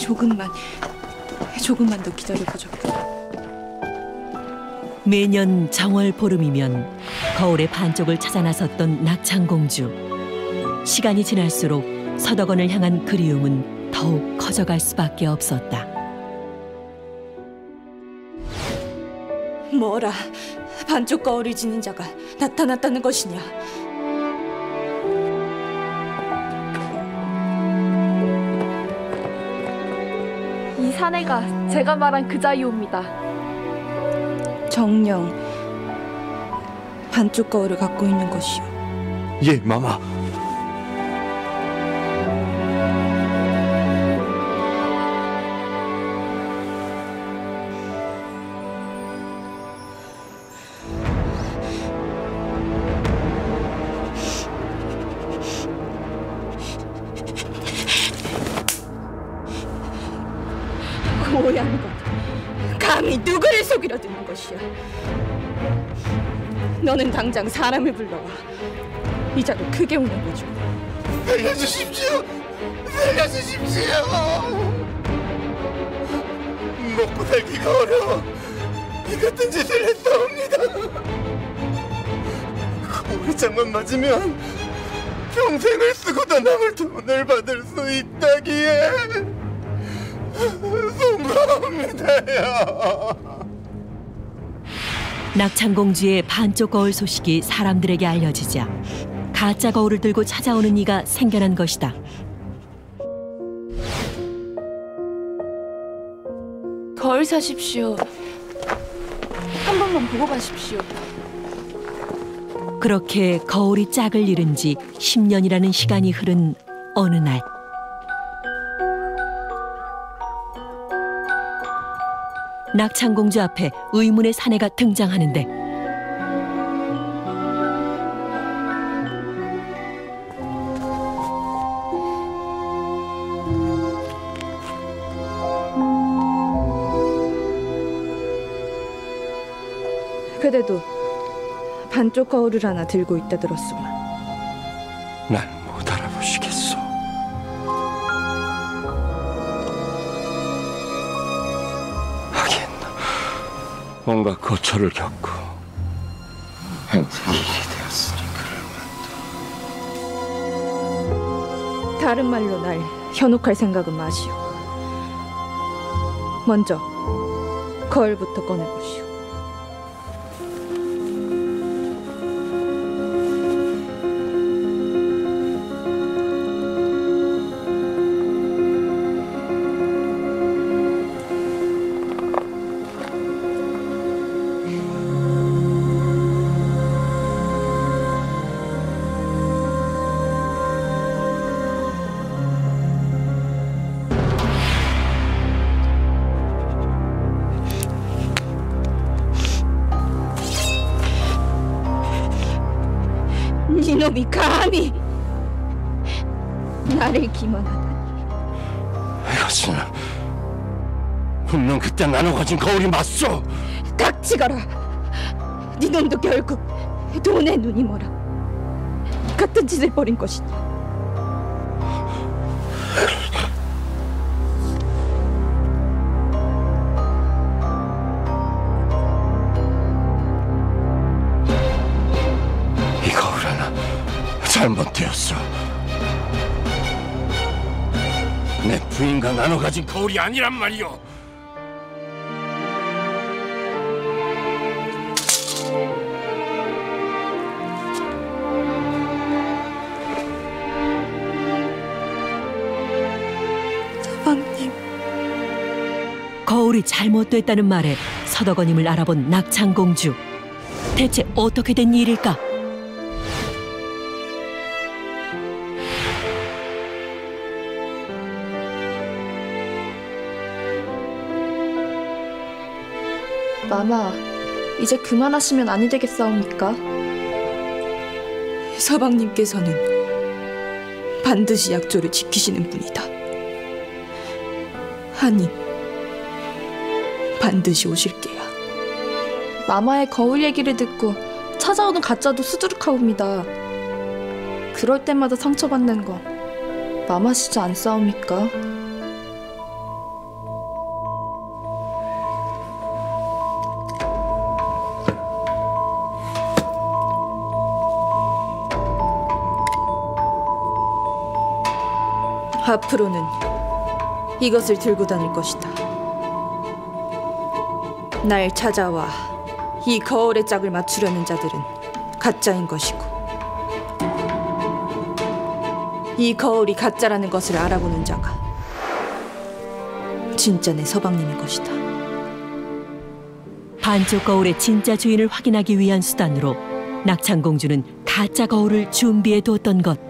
조금만 더 기다려보자꾸나. 매년 정월 보름이면 거울의 반쪽을 찾아 나섰던 낙창공주. 시간이 지날수록 서덕원을 향한 그리움은 더욱 커져갈 수밖에 없었다. 뭐라, 반쪽 거울을 지닌 자가 나타났다는 것이냐? 이 사내가 제가 말한 그자이옵니다. 정녕 반쪽 거울을 갖고 있는 것이오. 예, 마마. 고얀 것, 감히 누구를 속이려 드는 것이야. 너는 당장 사람을 불러와 이 자를 크게 혼내줘. 살려주십시오! 살려주십시오! 먹고 살기가 어려워 이 같은 짓을 했사옵니다. 거울장만 맞으면 평생을 쓰고도 남을 돈을 받을 수 있다기에 송구합니다요. 낙창공주의 반쪽 거울 소식이 사람들에게 알려지자 가짜 거울을 들고 찾아오는 이가 생겨난 것이다. 거울 사십시오. 한 번만 보고 가십시오. 그렇게 거울이 짝을 이룬 지 10년이라는 시간이 흐른 어느 날 낙창공주 앞에 의문의 사내가 등장하는데 그대도 반쪽 거울을 하나 들고 있다 들었소만. 난 못 알아보시겠소. 하긴 온갖 고초를 겪고 행생이 일이 되었으니 그럴 다른 말로 날 현혹할 생각은 마시오. 먼저 거울부터 꺼내보시오. 이놈이 감히 나를 기만하다니. 이것은 분명 그때 나눠 가진 거울이 맞소. 깍지가라. 네 놈도 결국 돈에 눈이 멀어 같은 짓을 벌인 것이니. 잘못되었어. 내 부인과 나눠 가진 거울이 아니란 말이오. 서방님. 거울이 잘못됐다는 말에 서덕원임을 알아본 낙창공주. 대체 어떻게 된 일일까? 마마, 이제 그만하시면 아니 되겠사옵니까? 서방님께서는 반드시 약조를 지키시는 분이다. 하니 반드시 오실게야. 마마의 거울 얘기를 듣고 찾아오는 가짜도 수두룩하옵니다. 그럴 때마다 상처받는 거 마마시지 않사옵니까? 앞으로는 이것을 들고 다닐 것이다. 날 찾아와 이 거울의 짝을 맞추려는 자들은 가짜인 것이고, 이 거울이 가짜라는 것을 알아보는 자가 진짜 내 서방님인 것이다. 반쪽 거울의 진짜 주인을 확인하기 위한 수단으로 낙창공주는 가짜 거울을 준비해 두었던 것.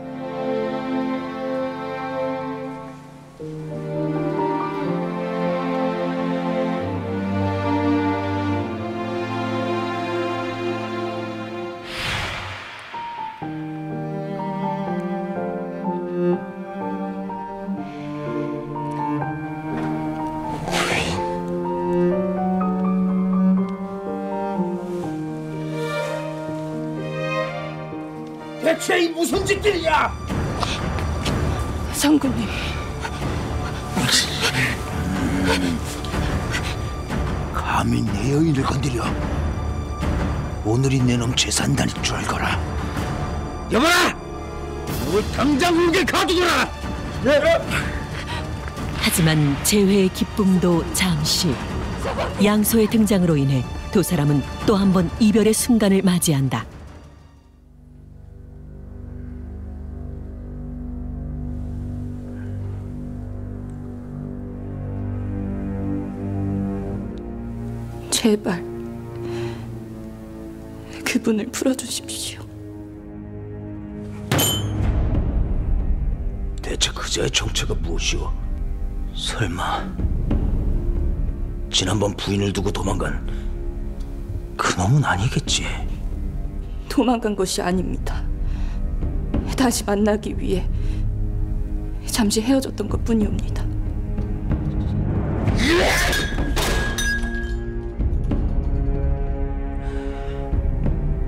대체 이 무슨 짓들이야? 상군님. 감히 내 여인을 건드려. 오늘이 내 놈 재산단일 줄 알거라. 여봐라! 뭘 당장 울게 가두거라! 하지만 재회의 기쁨도 잠시. 양소의 등장으로 인해 두 사람은 또 한 번 이별의 순간을 맞이한다. 제발 그분을 풀어주십시오. 박사의 정체가 무엇이오? 설마 지난번 부인을 두고 도망간 그놈은 아니겠지? 도망간 것이 아닙니다. 다시 만나기 위해 잠시 헤어졌던 것뿐이옵니다.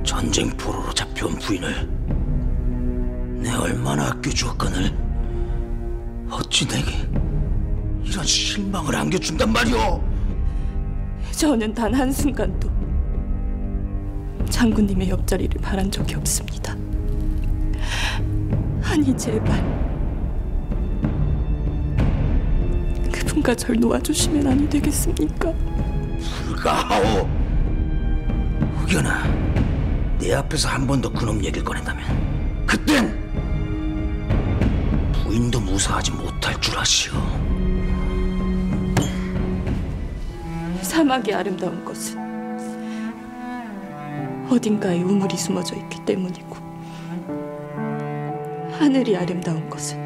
전쟁 포로로 잡혀온 부인을 내 얼마나 아껴주었거늘 어찌 내게 이런 실망을 안겨준단 말이오? 저는 단 한순간도 장군님의 옆자리를 바란 적이 없습니다. 아니 제발 그분과 절 놓아주시면 아니 되겠습니까? 불가하오. 혹여나 내 앞에서 한 번 더 그놈 얘기를 꺼낸다면 그땐 부인도 무사하지 못할 줄 아시오. 사막의 아름다운 것은 어딘가에 우물이 숨어져 있기 때문이고 하늘이 아름다운 것은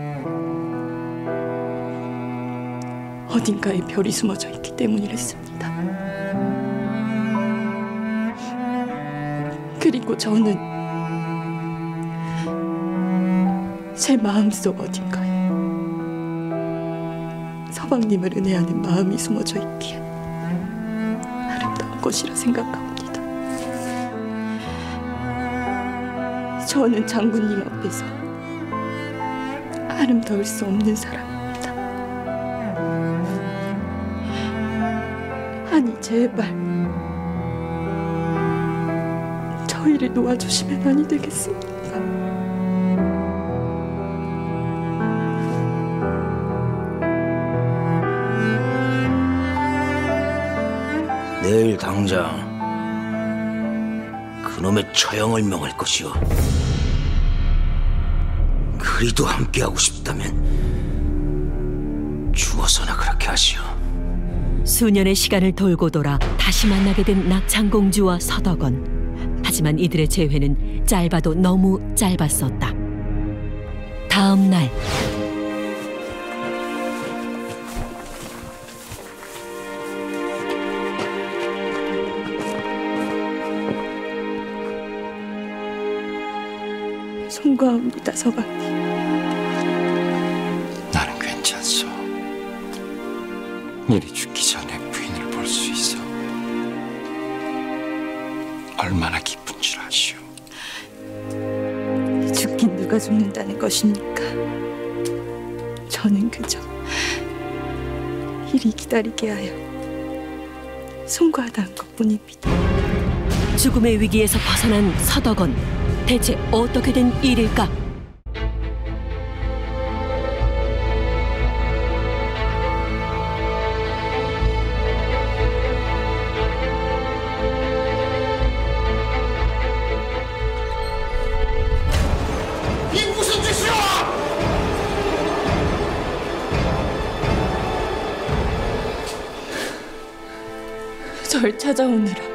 어딘가에 별이 숨어져 있기 때문이랬습니다. 그리고 저는 제 마음속 어딘가에 서방님을 은혜하는 마음이 숨어져 있기에 아름다운 것이라 생각합니다. 저는 장군님 앞에서 아름다울 수 없는 사람입니다. 아니 제발 저희를 놓아주시면 아니 되겠습니까? 내일 당장 그놈의 처형을 명할 것이오. 그리도 함께하고 싶다면 죽어서나 그렇게 하시오. 수년의 시간을 돌고 돌아 다시 만나게 된 낙창공주와 서덕원. 하지만 이들의 재회는 짧아도 너무 짧았었다. 다음 날 송구합니다, 서방님. 나는 괜찮소. 일이 죽기 전에 부인을 볼 수 있어. 얼마나 기쁜 줄 아시오. 죽긴 누가 죽는다는 것입니까? 저는 그저 일이 기다리게 하여 송구하다는 것뿐입니다. 죽음의 위기에서 벗어난 서덕원. 대체 어떻게 된 일일까? 이 무슨 짓이야! 절 찾아오느라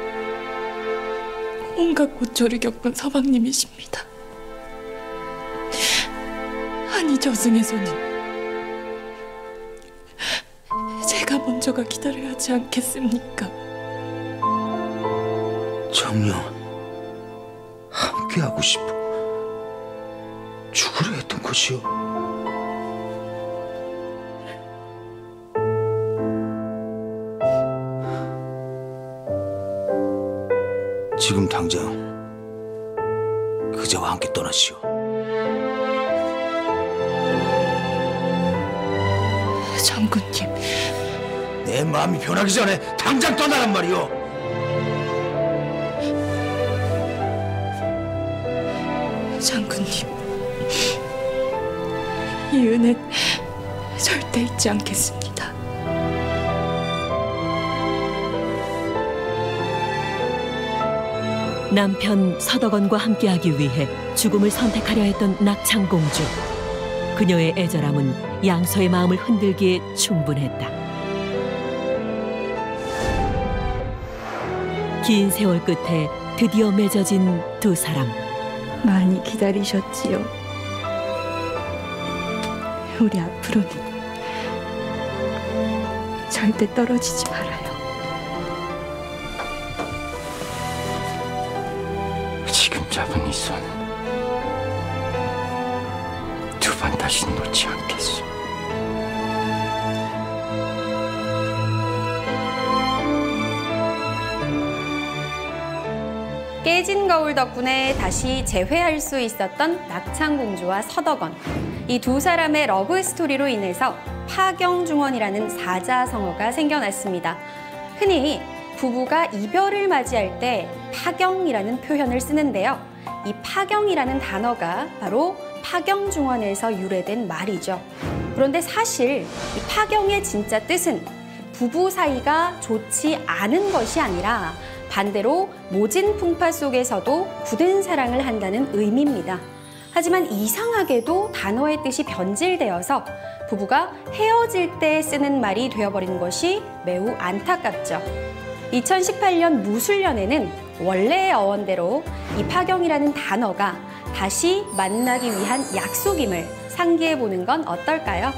온갖 고초를 겪은 서방님이십니다. 아니 저승에서는 제가 먼저가 기다려야 하지 않겠습니까? 정녕 함께하고 싶어 죽으려 했던 것이오. 지금 당장 그자와 함께 떠나시오. 장군님, 내 마음이 변하기 전에 당장 떠나란 말이오. 장군님, 이 은혜 절대 잊지 않겠습니다. 남편 서덕원과 함께하기 위해 죽음을 선택하려 했던 낙창공주. 그녀의 애절함은 양서의 마음을 흔들기에 충분했다. 긴 세월 끝에 드디어 맺어진 두 사람. 많이 기다리셨지요. 우리 앞으로는 절대 떨어지지 말아요. 지금 잡은 이 손 두 번 다시 놓지 않겠소. 깨진 거울 덕분에 다시 재회할 수 있었던 낙창공주와 서덕원. 이 두 사람의 러브 스토리로 인해서 파경중원이라는 사자성어가 생겨났습니다. 흔히 부부가 이별을 맞이할 때 파경이라는 표현을 쓰는데요. 이 파경이라는 단어가 바로 파경중원에서 유래된 말이죠. 그런데 사실 이 파경의 진짜 뜻은 부부 사이가 좋지 않은 것이 아니라 반대로 모진 풍파 속에서도 굳은 사랑을 한다는 의미입니다. 하지만 이상하게도 단어의 뜻이 변질되어서 부부가 헤어질 때 쓰는 말이 되어버린 것이 매우 안타깝죠. 2018년 무술년에는 원래의 어원대로 이 파경이라는 단어가 다시 만나기 위한 약속임을 상기해보는 건 어떨까요?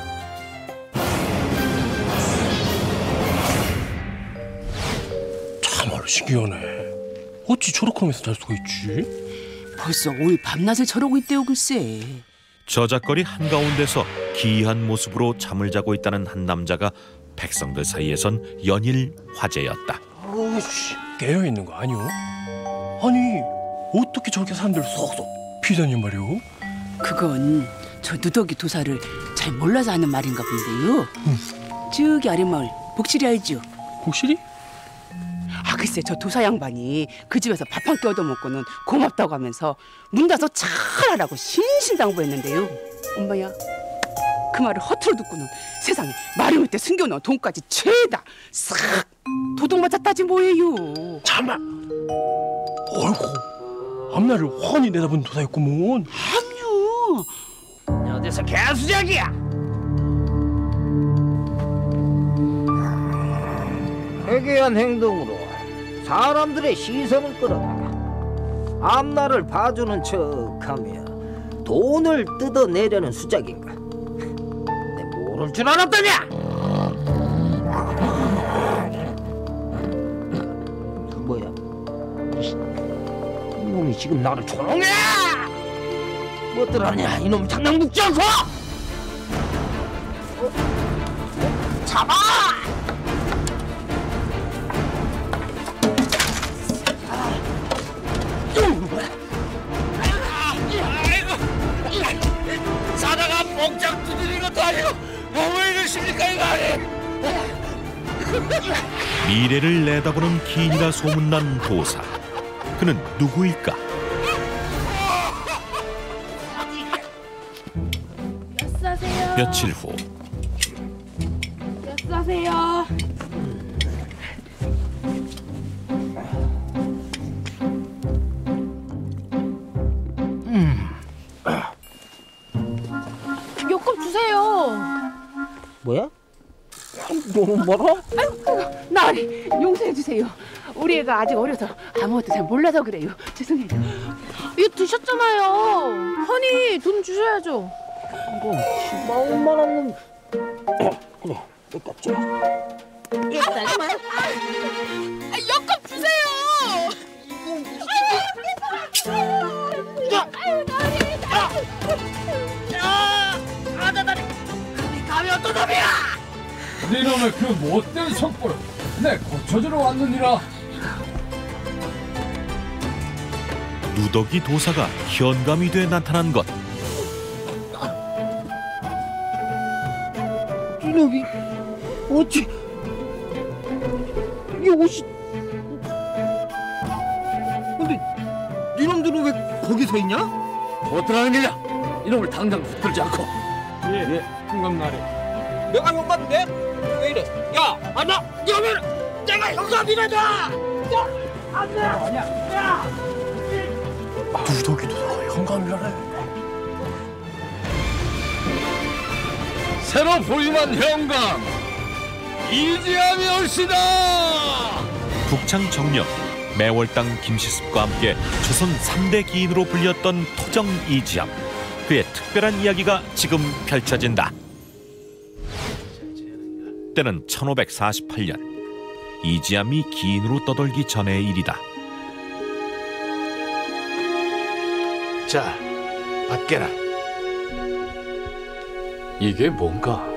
참말로 신기하네. 어찌 저렇게 하면서 잘 수가 있지? 벌써 올 밤낮을 저러고 있대요 글쎄. 저작거리 한가운데서 기이한 모습으로 잠을 자고 있다는 한 남자가 백성들 사이에선 연일 화제였다. 어이씨, 깨어있는 거 아니오? 아니, 어떻게 저렇게 사람들을 쏙쏙 피다니 말이오? 그건 저 누더기 도사를 잘 몰라서 하는 말인가 본데요. 저기 아랫마을 복실이 알죠? 복실이? 아 글쎄 저 도사 양반이 그 집에서 밥 한 끼 얻어먹고는 고맙다고 하면서 문 닫아서 잘하라고 신신당부했는데요. 엄마야 그 말을 허투루 듣고는 세상에 마른 밑에 숨겨놓은 돈까지 죄다 싹 도둑맞았다지 뭐예요. 참아. 어이구 앞날을 훤히 내다본 도사였구먼. 아니요. 어디서 개수작이야? 회개한 행동으로 사람들의 시선을 끌어다가 앞날을 봐주는 척하며 돈을 뜯어내려는 수작인가? 내 모를 줄 알았더냐? 뭐야? 이놈이 지금 나를 조롱해! 뭐더라냐 이놈 장난 묵지 않고! 잡아! 사다가 몽장 두드리는 것도 아니고 왜 이러십니까 이거 미래를 내다보는 기인이라 소문난 도사. 그는 누구일까? 싸세요. 며칠 후 싸세요. 요금 주세요. 뭐야? 너무 멀어? 아이고, 나으리 용서해 주세요. 우리 애가 아직 어려서 아무것도 잘 몰라서 그래요. 죄송해요. 이거 드셨잖아요. 허니 돈 주셔야죠. 이거 10만 원만 그래, 똑같지? 요금 주세요. 아다다리 감이 어떤 놈이야? 니놈의 그 못된 속보를 내 고쳐주러 왔느니라. 누더기 도사가 현감이 돼 나타난 것. 이놈이 어찌 이게 옷이 근데 이놈들은 왜 거기 서 있냐? 어떡하는 게냐? 이놈을 당장 붙들지 않고. 예, 흥감나리. 내가 영감인데? 왜 이래? 야, 안나! 이러면 내가 영감이라다! 야, 안 돼! 아니야! 야! 누더기 도사가 영감이라네. 새로 부임한 현감 이지함이 올시다. 북창 정령 매월당 김시습과 함께 조선 3대 기인으로 불렸던 토정 이지함. 그의 특별한 이야기가 지금 펼쳐진다. 때는 1548년 이지암이 기인으로 떠돌기 전의 일이다. 자, 받게라. 이게 뭔가?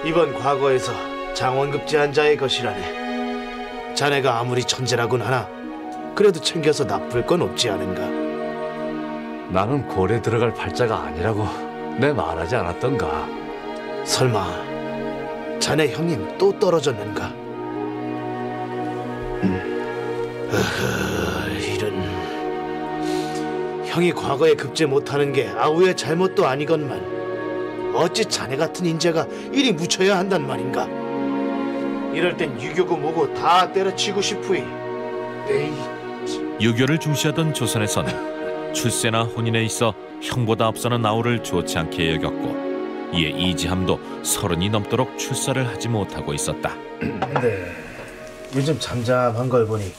이번 과거에서 장원급제한 자의 것이라네. 자네가 아무리 천재라곤 하나 그래도 챙겨서 나쁠 건 없지 않은가? 나는 고래 들어갈 팔자가 아니라고 내 말하지 않았던가? 설마 자네 형님 또 떨어졌는가? 이런... 형이 과거에 급제 못하는 게 아우의 잘못도 아니건만 어찌 자네 같은 인재가 이리 묻혀야 한단 말인가? 이럴 땐 유교고 뭐고 다 때려치고 싶으이. 에이. 유교를 중시하던 조선에서는 출세나 혼인에 있어 형보다 앞서는 아우를 좋지 않게 여겼고 이에 이지함도 30이 넘도록 출사를 하지 못하고 있었다. 근데 요즘 잠잠한 걸 보니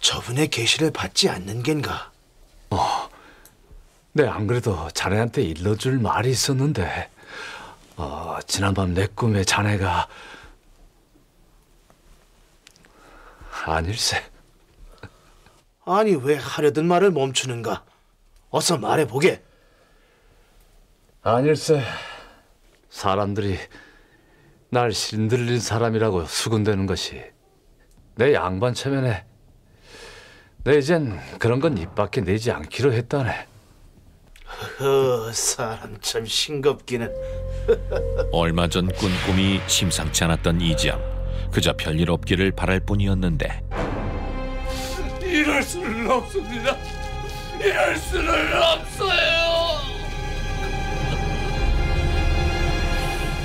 저분의 계시를 받지 않는 겐가? 네, 안 그래도 자네한테 일러줄 말이 있었는데 지난밤 내 꿈에 자네가 아닐세. 아니 왜 하려던 말을 멈추는가? 어서 말해보게. 아닐세. 사람들이 날 신들린 사람이라고 수군대는 것이 내 양반 체면에 내 이젠 그런 건 입 밖에 내지 않기로 했다네. 사람 참 싱겁기는. 얼마 전 꾼 꿈이 심상치 않았던 이지암. 그저 별일 없기를 바랄 뿐이었는데 이럴 수는 없습니다. 이럴 수는 없어요.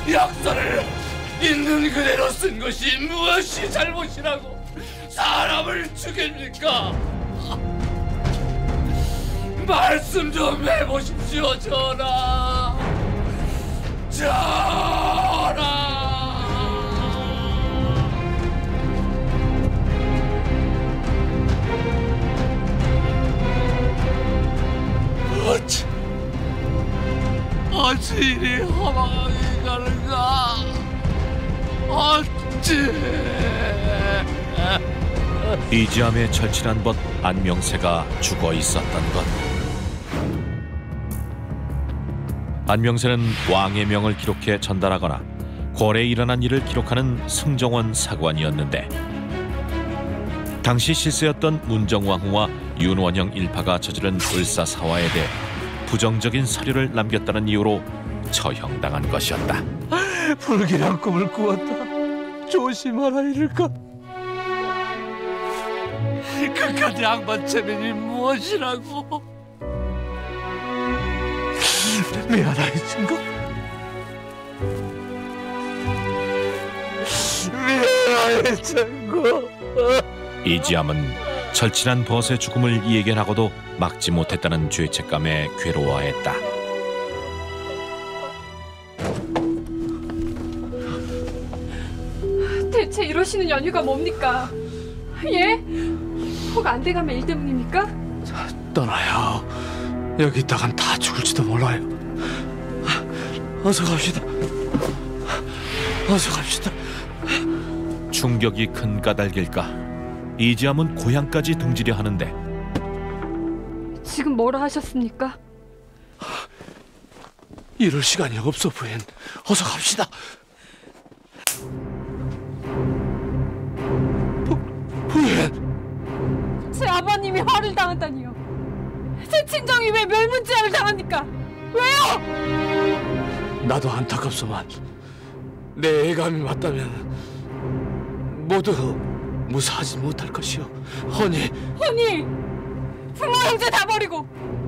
역사를 있는 그대로 쓴 것이 무엇이 잘못이라고 사람을 죽입니까? 말씀 좀 해보십시오, 전하. 전하. 어찌 이리 허망하게 가는가? 어찌? 이지암의 절친한 벗 안명세가 죽어 있었던 것. 안명세는 왕의 명을 기록해 전달하거나 궐에 일어난 일을 기록하는 승정원 사관이었는데 당시 실세였던 문정왕후와 윤원영 일파가 저지른 을사사화에 대해 부정적인 서류를 남겼다는 이유로 처형당한 것이었다. 불길한 꿈을 꾸었다. 조심하라 이를 것. 그깟 양반 체면이 무엇이라고? 미안하이 친구. 미안하이 친구. 이지암은 절친한 벗의 죽음을 예견하고도 막지 못했다는 죄책감에 괴로워했다. 대체 이러시는 연유가 뭡니까? 예? 혹 안 돼가면 일 때문입니까? 떠나요. 여기 있다간 다 죽을지도 몰라요. 어서 갑시다. 어서 갑시다. 충격이 큰 까닭일까? 이지암은 고향까지 등지려 하는데 지금 뭐라 하셨습니까? 이럴 시간이 없어 부인. 어서 갑시다. 부인. 제 아버님이 화를 당한다니요. 제 친정이 왜 멸문지화를 당합니까? 왜요? 나도 안타깝소만 내 애감이 맞다면 모두 무사하지 못할 것이오. 허니 부모 형제 다 버리고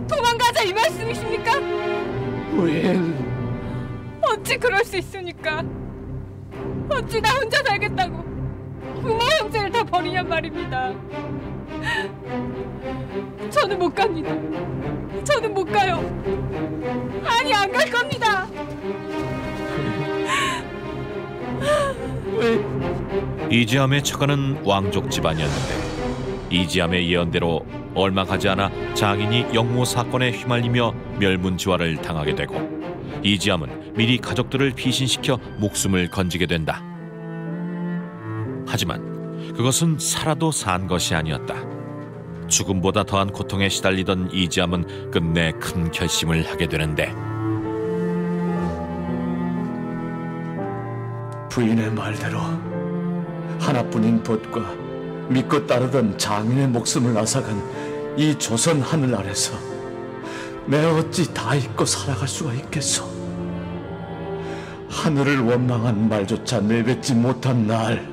도망가자 이 말씀이십니까? 부인. 어찌 그럴 수 있습니까? 어찌 나 혼자 살겠다고 부모 형제를 다 버리냔 말입니다. 저는 못 갑니다. 저는 못 가요. 아니 안 갈 겁니다. 이지암의 처가는 왕족 집안이었는데 이지암의 예언대로 얼마 가지 않아 장인이 영모 사건에 휘말리며 멸문지화를 당하게 되고 이지암은 미리 가족들을 피신시켜 목숨을 건지게 된다. 하지만 그것은 살아도 산 것이 아니었다. 죽음보다 더한 고통에 시달리던 이지암은 끝내 큰 결심을 하게 되는데 부인의 말대로 하나뿐인 벗과 믿고 따르던 장인의 목숨을 앗아간 이 조선 하늘 아래서 내 어찌 다 잊고 살아갈 수가 있겠소. 하늘을 원망한 말조차 내뱉지 못한 날,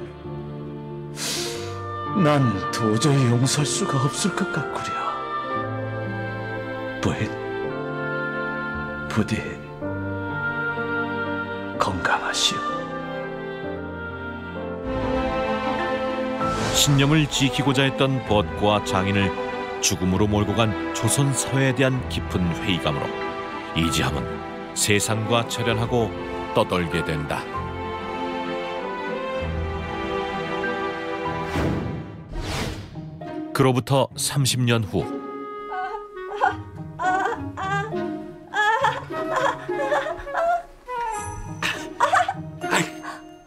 난 도저히 용서할 수가 없을 것 같구려. 부인, 부디 건강하시오. 신념을 지키고자 했던 벗과 장인을 죽음으로 몰고 간 조선 사회에 대한 깊은 회의감으로 이지암은 세상과 절연하고 떠돌게 된다. 그로부터 30년 후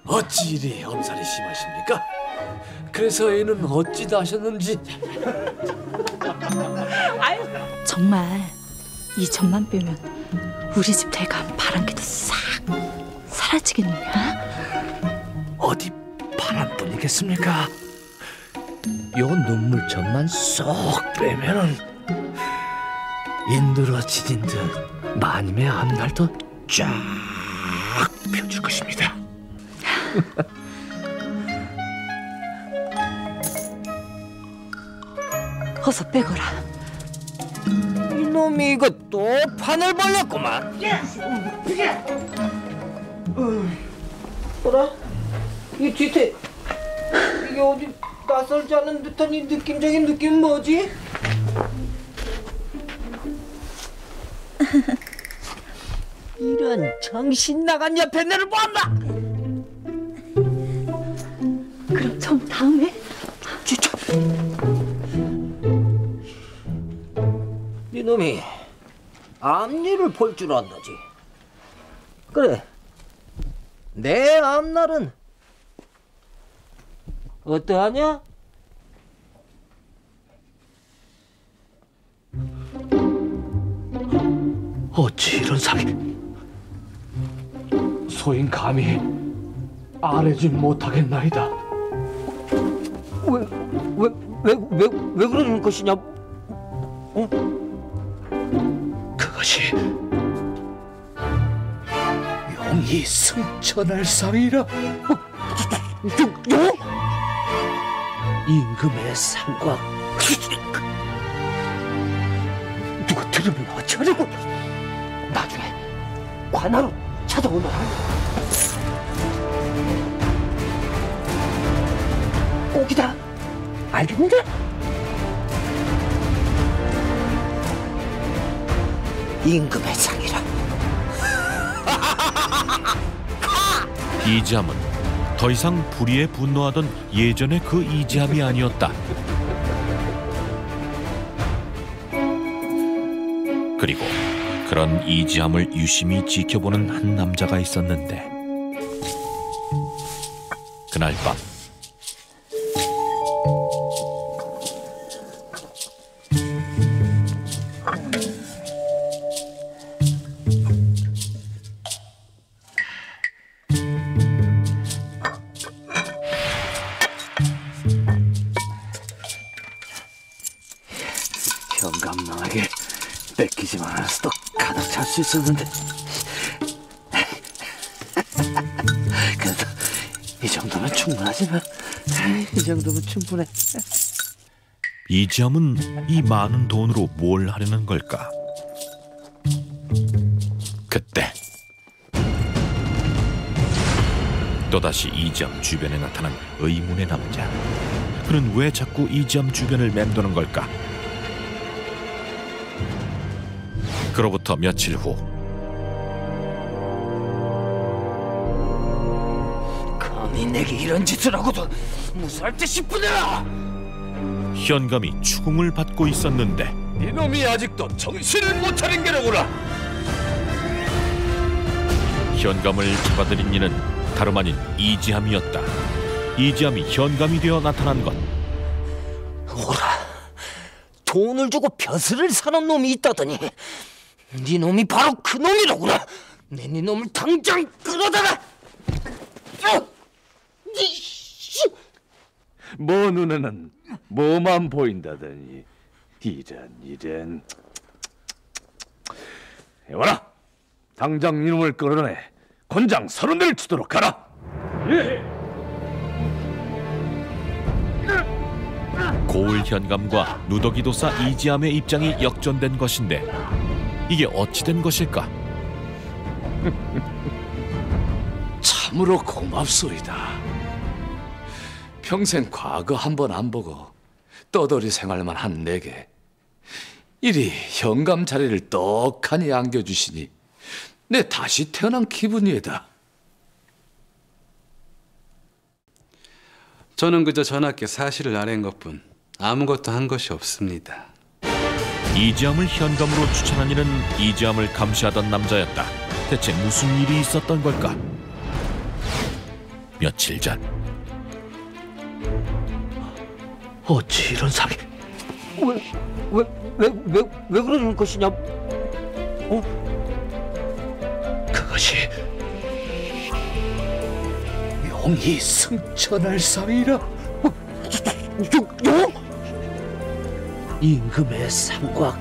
어찌 이리 엄살이 심하십니까? 그래서 애는 어찌 나셨는지. 정말 이 점만 빼면 우리 집 대감 바람기도 싹 사라지겠느냐? 어디 바람뿐이겠습니까? 요 눈물점만 쏙 빼면은 인두로 지진 듯 마님의 앞날도 쫙 펴줄 것입니다. 어서 빼거라. 이놈이 이거 또 판을 벌렸구만. 어라? 이 뒤태 이게 어디 낯설지 않은 듯한 이 느낌적인 느낌은 뭐지? 이런 정신 나간 옆에내를 보았나? 그럼 전 다음에 이놈이 앞일을 볼 줄 안다지. 그래, 내 앞날은 어떠하냐? 어찌 이런 상이? 소인 감히 아뢰지 못하겠나이다. 왜 그러는 것이냐? 그것이 용이 승천할 상이라. 용? 임금의 상과 누가 들으면 어찌하려고? 나중에 관하로 찾아오너라. 꼭이다. 알겠는가? 임금의 상이라. 이지암은 더 이상 불의에 분노하던 예전의 그 이지암이 아니었다. 그리고 그런 이지암을 유심히 지켜보는 한 남자가 있었는데 그날 밤 현감나에게 뺏기지만 않았어도 가득 찰 수 있었는데. 그래도 이 정도면 충분하지만, 이 정도면 충분해. 이지암은 이 많은 돈으로 뭘 하려는 걸까? 그때 또다시 이지암 주변에 나타난 의문의 남자. 그는 왜 자꾸 이지암 주변을 맴도는 걸까? 그로부터 며칠 후 감히 내게 이런 짓을 하고도 무사할 듯 싶으냐? 현감이 추궁을 받고 있었는데 이놈이 아직도 정신을 못 차린 게로구나. 현감을 잡아들인 이는 다름 아닌 이지함이었다. 이지함이 현감이 되어 나타난 것. 오라, 돈을 주고 벼슬을 사는 놈이 있다더니 네 놈이 바로 그 놈이로구나. 내 네 놈을 당장 끌어다가. 뭐 눈에는 뭐만 보인다더니 이런. 해와라, 당장 이놈을 끌어내 곤장 30대를 치도록 하라. 예. 고을 현감과 누더기 도사 이지함의 입장이 역전된 것인데 이게 어찌 된 것일까? 참으로 고맙소이다. 평생 과거 한 번 안 보고 떠돌이 생활만 한 내게 이리 현감 자리를 떡하니 안겨주시니 내 다시 태어난 기분이다. 저는 그저 전하께 사실을 아는 것뿐 아무것도 한 것이 없습니다. 이지함을 현감으로 추천한 이는 이지함을 감시하던 남자였다. 대체 무슨 일이 있었던 걸까? 며칠 전 어찌 이런 상이? 왜 그러는 것이냐? 그것이 용이 승천할 상이라. 용? 임금의 상과.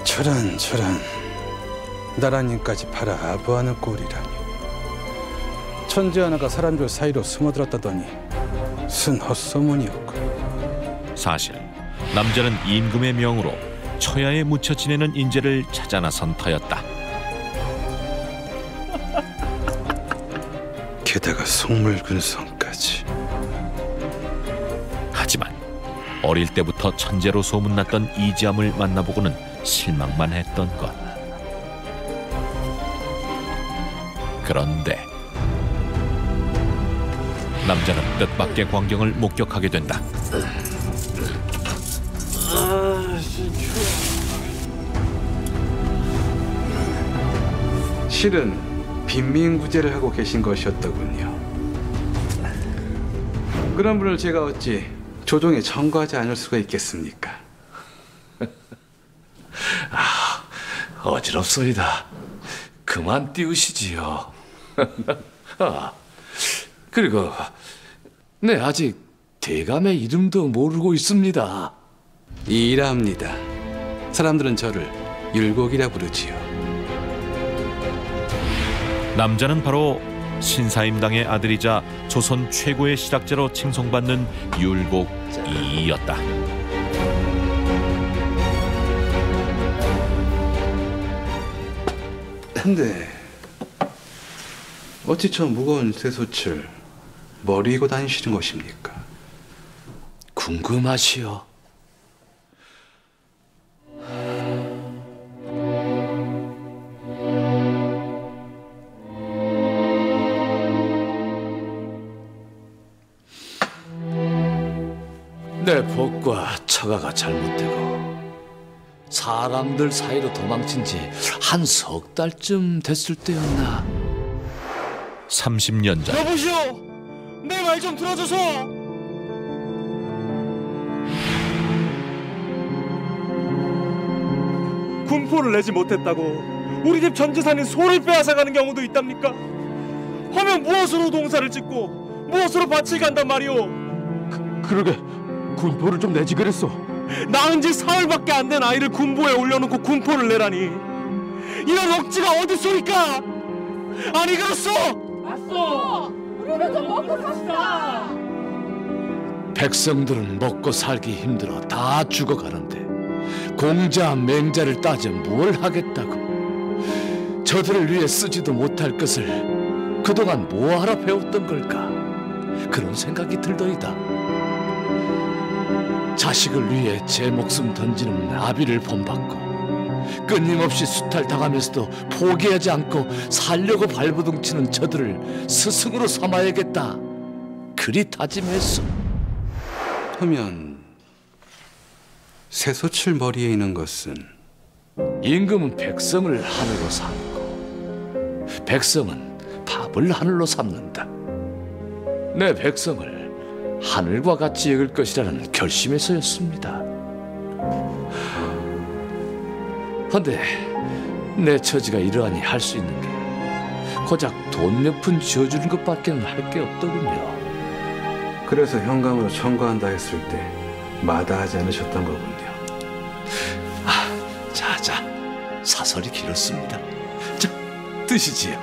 저런 나라님까지 팔아 아부하는 꼴이라니. 천재 하나가 사람들 사이로 숨어들었다더니 순 헛소문이었고. 사실 남자는 임금의 명으로 처야에 묻혀 지내는 인재를 찾아 나선 터였다. 게다가 속물근성까지. 하지만 어릴 때부터 천재로 소문났던 이지함을 만나보고는 실망만 했던 것. 그런데 남자는 뜻밖의 광경을 목격하게 된다. 실은 빈민구제를 하고 계신 것이었더군요. 그런 분을 제가 어찌 조정에 청구하지 않을 수가 있겠습니까? 어지럽소이다. 그만 띄우시지요. 그리고 네 아직 대감의 이름도 모르고 있습니다. 이랍니다. 사람들은 저를 율곡이라 부르지요. 남자는 바로 신사임당의 아들이자 조선 최고의 실학자로 칭송받는 율곡이였다. 근데 어찌 저 무거운 쇠솥을 머리고 다니시는 것입니까? 궁금하시오. 내 복과 처가가 잘못되고 사람들 사이로 도망친 지 한 석 달쯤 됐을 때였나. 30년 전 여보시오, 내 말 좀 들어줘서. 군포를 내지 못했다고 우리 집 전 재산인 소를 빼앗아가는 경우도 있답니까? 하면 무엇으로 동사를 짓고 무엇으로 밭을 간단 말이오. 그러게 군포를 좀 내지 그랬어. 낳은 지 사흘밖에 안 된 아이를 군보에 올려놓고 군포를 내라니 이런 억지가 어디 소리까? 아니 그렇소? 맞소. 우리는 좀 먹고 삽시다. 백성들은 먹고 살기 힘들어 다 죽어가는데 공자 맹자를 따져 뭘 하겠다고. 저들을 위해 쓰지도 못할 것을 그동안 뭐하러 배웠던 걸까. 그런 생각이 들더이다. 자식을 위해 제 목숨 던지는 아비를 본받고 끊임없이 수탈당하면서도 포기하지 않고 살려고 발버둥치는 저들을 스승으로 삼아야겠다. 그리 다짐했소. 하면 쇠소출 머리에 있는 것은 임금은 백성을 하늘로 삼고 백성은 밥을 하늘로 삼는다. 내 백성을 하늘과 같이 여길 것이라는 결심에서였습니다. 헌데 내 처지가 이러하니 할 수 있는 게 고작 돈 몇 푼 지어주는 것밖에는 할 게 없더군요. 그래서 현감으로 청구한다 했을 때 마다하지 않으셨던 거군요. 자자, 사설이 길었습니다. 자, 드시지요.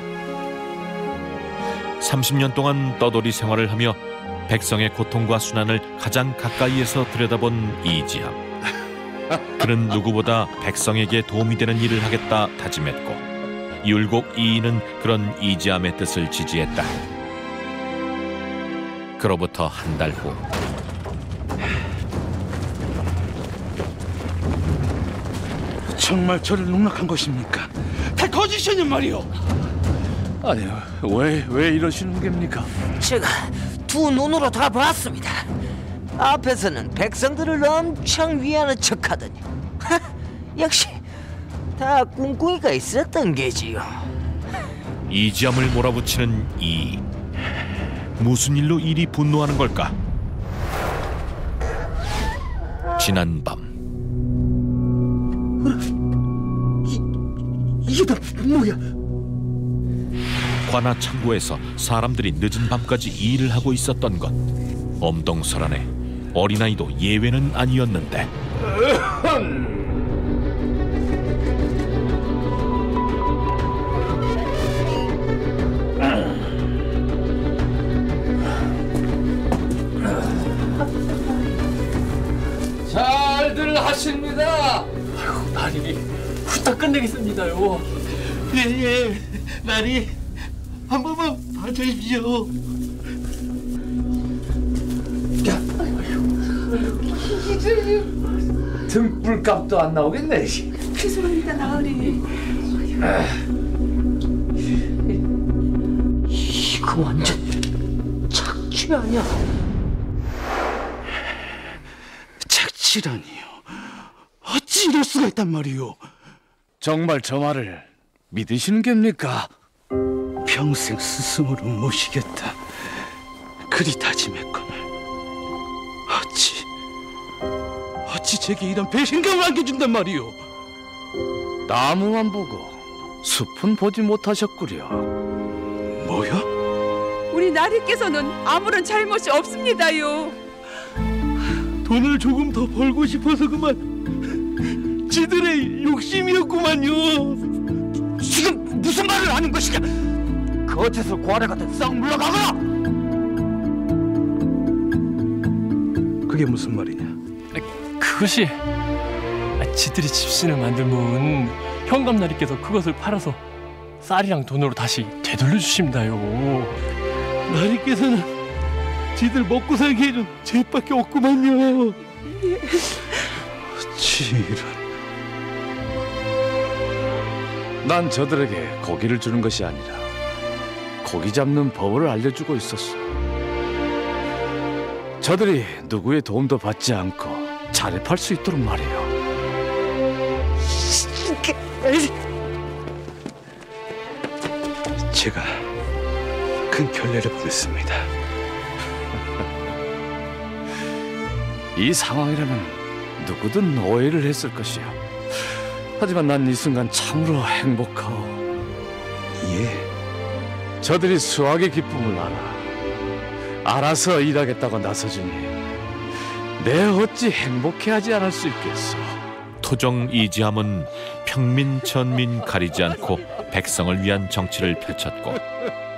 30년 동안 떠돌이 생활을 하며 백성의 고통과 순환을 가장 가까이에서 들여다본 이지함. 그는 누구보다 백성에게 도움이 되는 일을 하겠다 다짐했고 율곡 이인은 그런 이지함의 뜻을 지지했다. 그로부터 한 달 후 정말 저를 농락한 것입니까? 다 거짓이냐 말이오. 아니요, 왜 이러시는 겁니까? 제가 두 눈으로 다 봤습니다. 앞에서는 백성들을 엄청 위하는 척하더니 역시 다 꿍꿍이가 있었던 게지요. 이지함을 몰아붙이는 이 무슨 일로 이리 분노하는 걸까? 지난 밤 이게 다 뭐야? 관아 창고에서 사람들이 늦은 밤까지 일을 하고 있었던 것. 엄동설안에 어린아이도 예외는 아니었는데 잘들 하십니다. 아이고, 나리 후딱 끝내겠습니다요. 예, 나리 한 번만 봐주십시오. 등불값도 안 나오겠네. 죄송합니다, 나으리. 이거 완전 착취 아니야? 착취라니요. 어찌 이럴 수가 있단 말이오. 정말 저 말을 믿으시는 겁니까? 평생 스승으로 모시겠다. 그리 다짐했거늘 어찌 제게 이런 배신감을 안겨준단 말이오. 나무만 보고 숲은 보지 못하셨구려. 뭐야? 우리 나리께서는 아무런 잘못이 없습니다요. 돈을 조금 더 벌고 싶어서 그만. 지들의 욕심이었구만요. 지금 무슨 말을 하는 것이냐? 거짓을 고아래 같은 썩 물러가거라! 그게 무슨 말이냐? 그것이 지들이 집신을 만들면 현감나리께서 그것을 팔아서 쌀이랑 돈으로 다시 되돌려 주십니다요. 나리께서는 지들 먹고 살게 해준 죄밖에 없구만요. 어찌 이런. 난 저들에게 고기를 주는 것이 아니라 고기 잡는 법을 알려주고 있었어. 저들이 누구의 도움도 받지 않고 자립할 수 있도록 말이에요. 제가 큰 결례를 보겠습니다. 이 상황이라면 누구든 오해를 했을 것이요. 하지만 난 이 순간 참으로 행복하오. 예. 저들이 수학의 기쁨을 알아서 일하겠다고 나서주니 내 어찌 행복해하지 않을 수 있겠소. 토정 이지함은 평민 천민 가리지 않고 백성을 위한 정치를 펼쳤고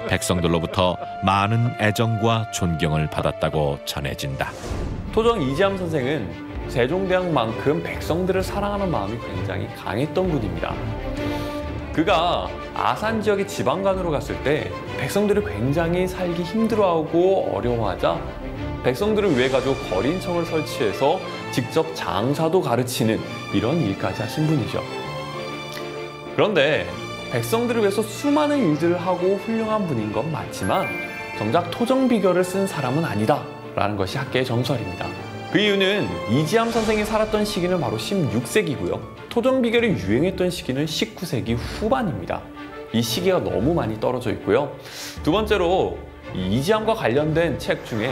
백성들로부터 많은 애정과 존경을 받았다고 전해진다. 토정 이지함 선생은 세종대왕만큼 백성들을 사랑하는 마음이 굉장히 강했던 분입니다. 그가 아산 지역의 지방간으로 갔을 때 백성들이 굉장히 살기 힘들어하고 어려워하자 백성들을 위해 가지고 거린청을 설치해서 직접 장사도 가르치는 이런 일까지 하신 분이죠. 그런데 백성들을 위해서 수많은 일들을 하고 훌륭한 분인 건 맞지만 정작 토정 비결을 쓴 사람은 아니다 라는 것이 학계의 정설입니다. 그 이유는 이지암 선생이 살았던 시기는 바로 16세기고요. 토정 비결이 유행했던 시기는 19세기 후반입니다. 이 시기가 너무 많이 떨어져 있고요. 두 번째로 이지암과 관련된 책 중에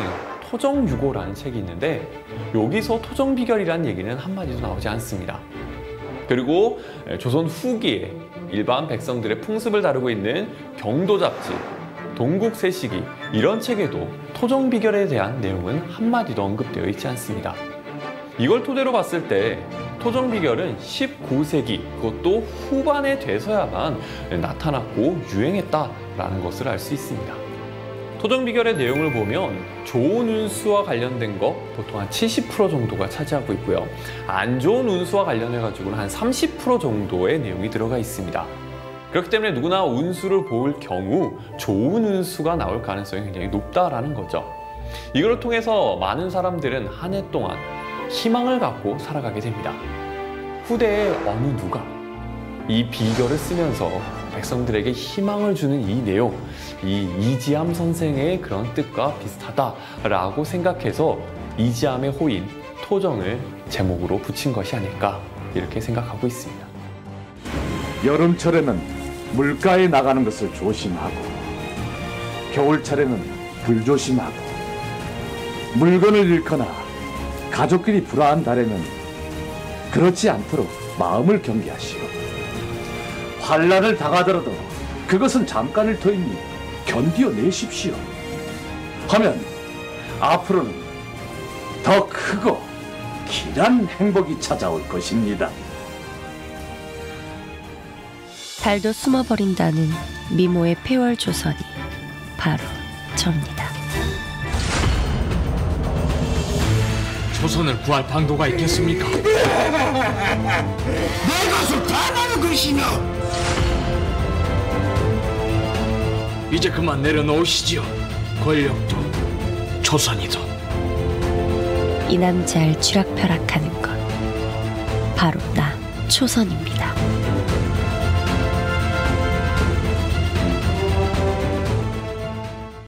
토정유고라는 책이 있는데 여기서 토정 비결이라는 얘기는 한마디도 나오지 않습니다. 그리고 조선 후기에 일반 백성들의 풍습을 다루고 있는 경도 잡지, 동국세시기 이런 책에도 토정 비결에 대한 내용은 한마디도 언급되어 있지 않습니다. 이걸 토대로 봤을 때 토정 비결은 19세기 그것도 후반에 돼서야만 나타났고 유행했다라는 것을 알 수 있습니다. 토정 비결의 내용을 보면 좋은 운수와 관련된 거 보통 한 70% 정도가 차지하고 있고요. 안 좋은 운수와 관련해 가지고는 한 30% 정도의 내용이 들어가 있습니다. 그렇기 때문에 누구나 운수를 볼 경우 좋은 운수가 나올 가능성이 굉장히 높다라는 거죠. 이걸 통해서 많은 사람들은 한 해 동안 희망을 갖고 살아가게 됩니다. 후대에 어느 누가 이 비결을 쓰면서 백성들에게 희망을 주는 이 내용, 이 이지암 선생의 그런 뜻과 비슷하다라고 생각해서 이지암의 호인, 토정을 제목으로 붙인 것이 아닐까 이렇게 생각하고 있습니다. 여름철에는 물가에 나가는 것을 조심하고 겨울철에는 불조심하고 물건을 잃거나 가족끼리 불화한 달에는 그렇지 않도록 마음을 경계하시오. 환란을 당하더라도 그것은 잠깐일 터이니 견디어내십시오. 하면 앞으로는 더 크고 길한 행복이 찾아올 것입니다. 달도 숨어버린다는 미모의 폐월 조선이 바로 접니다. 조선을 구할 방도가 있겠습니까? 내 것을 당하는 것이냐? 이제 그만 내려놓으시지요. 권력도 조선이도. 이 남자를 쥐락펴락하는 건 바로 나 초선입니다.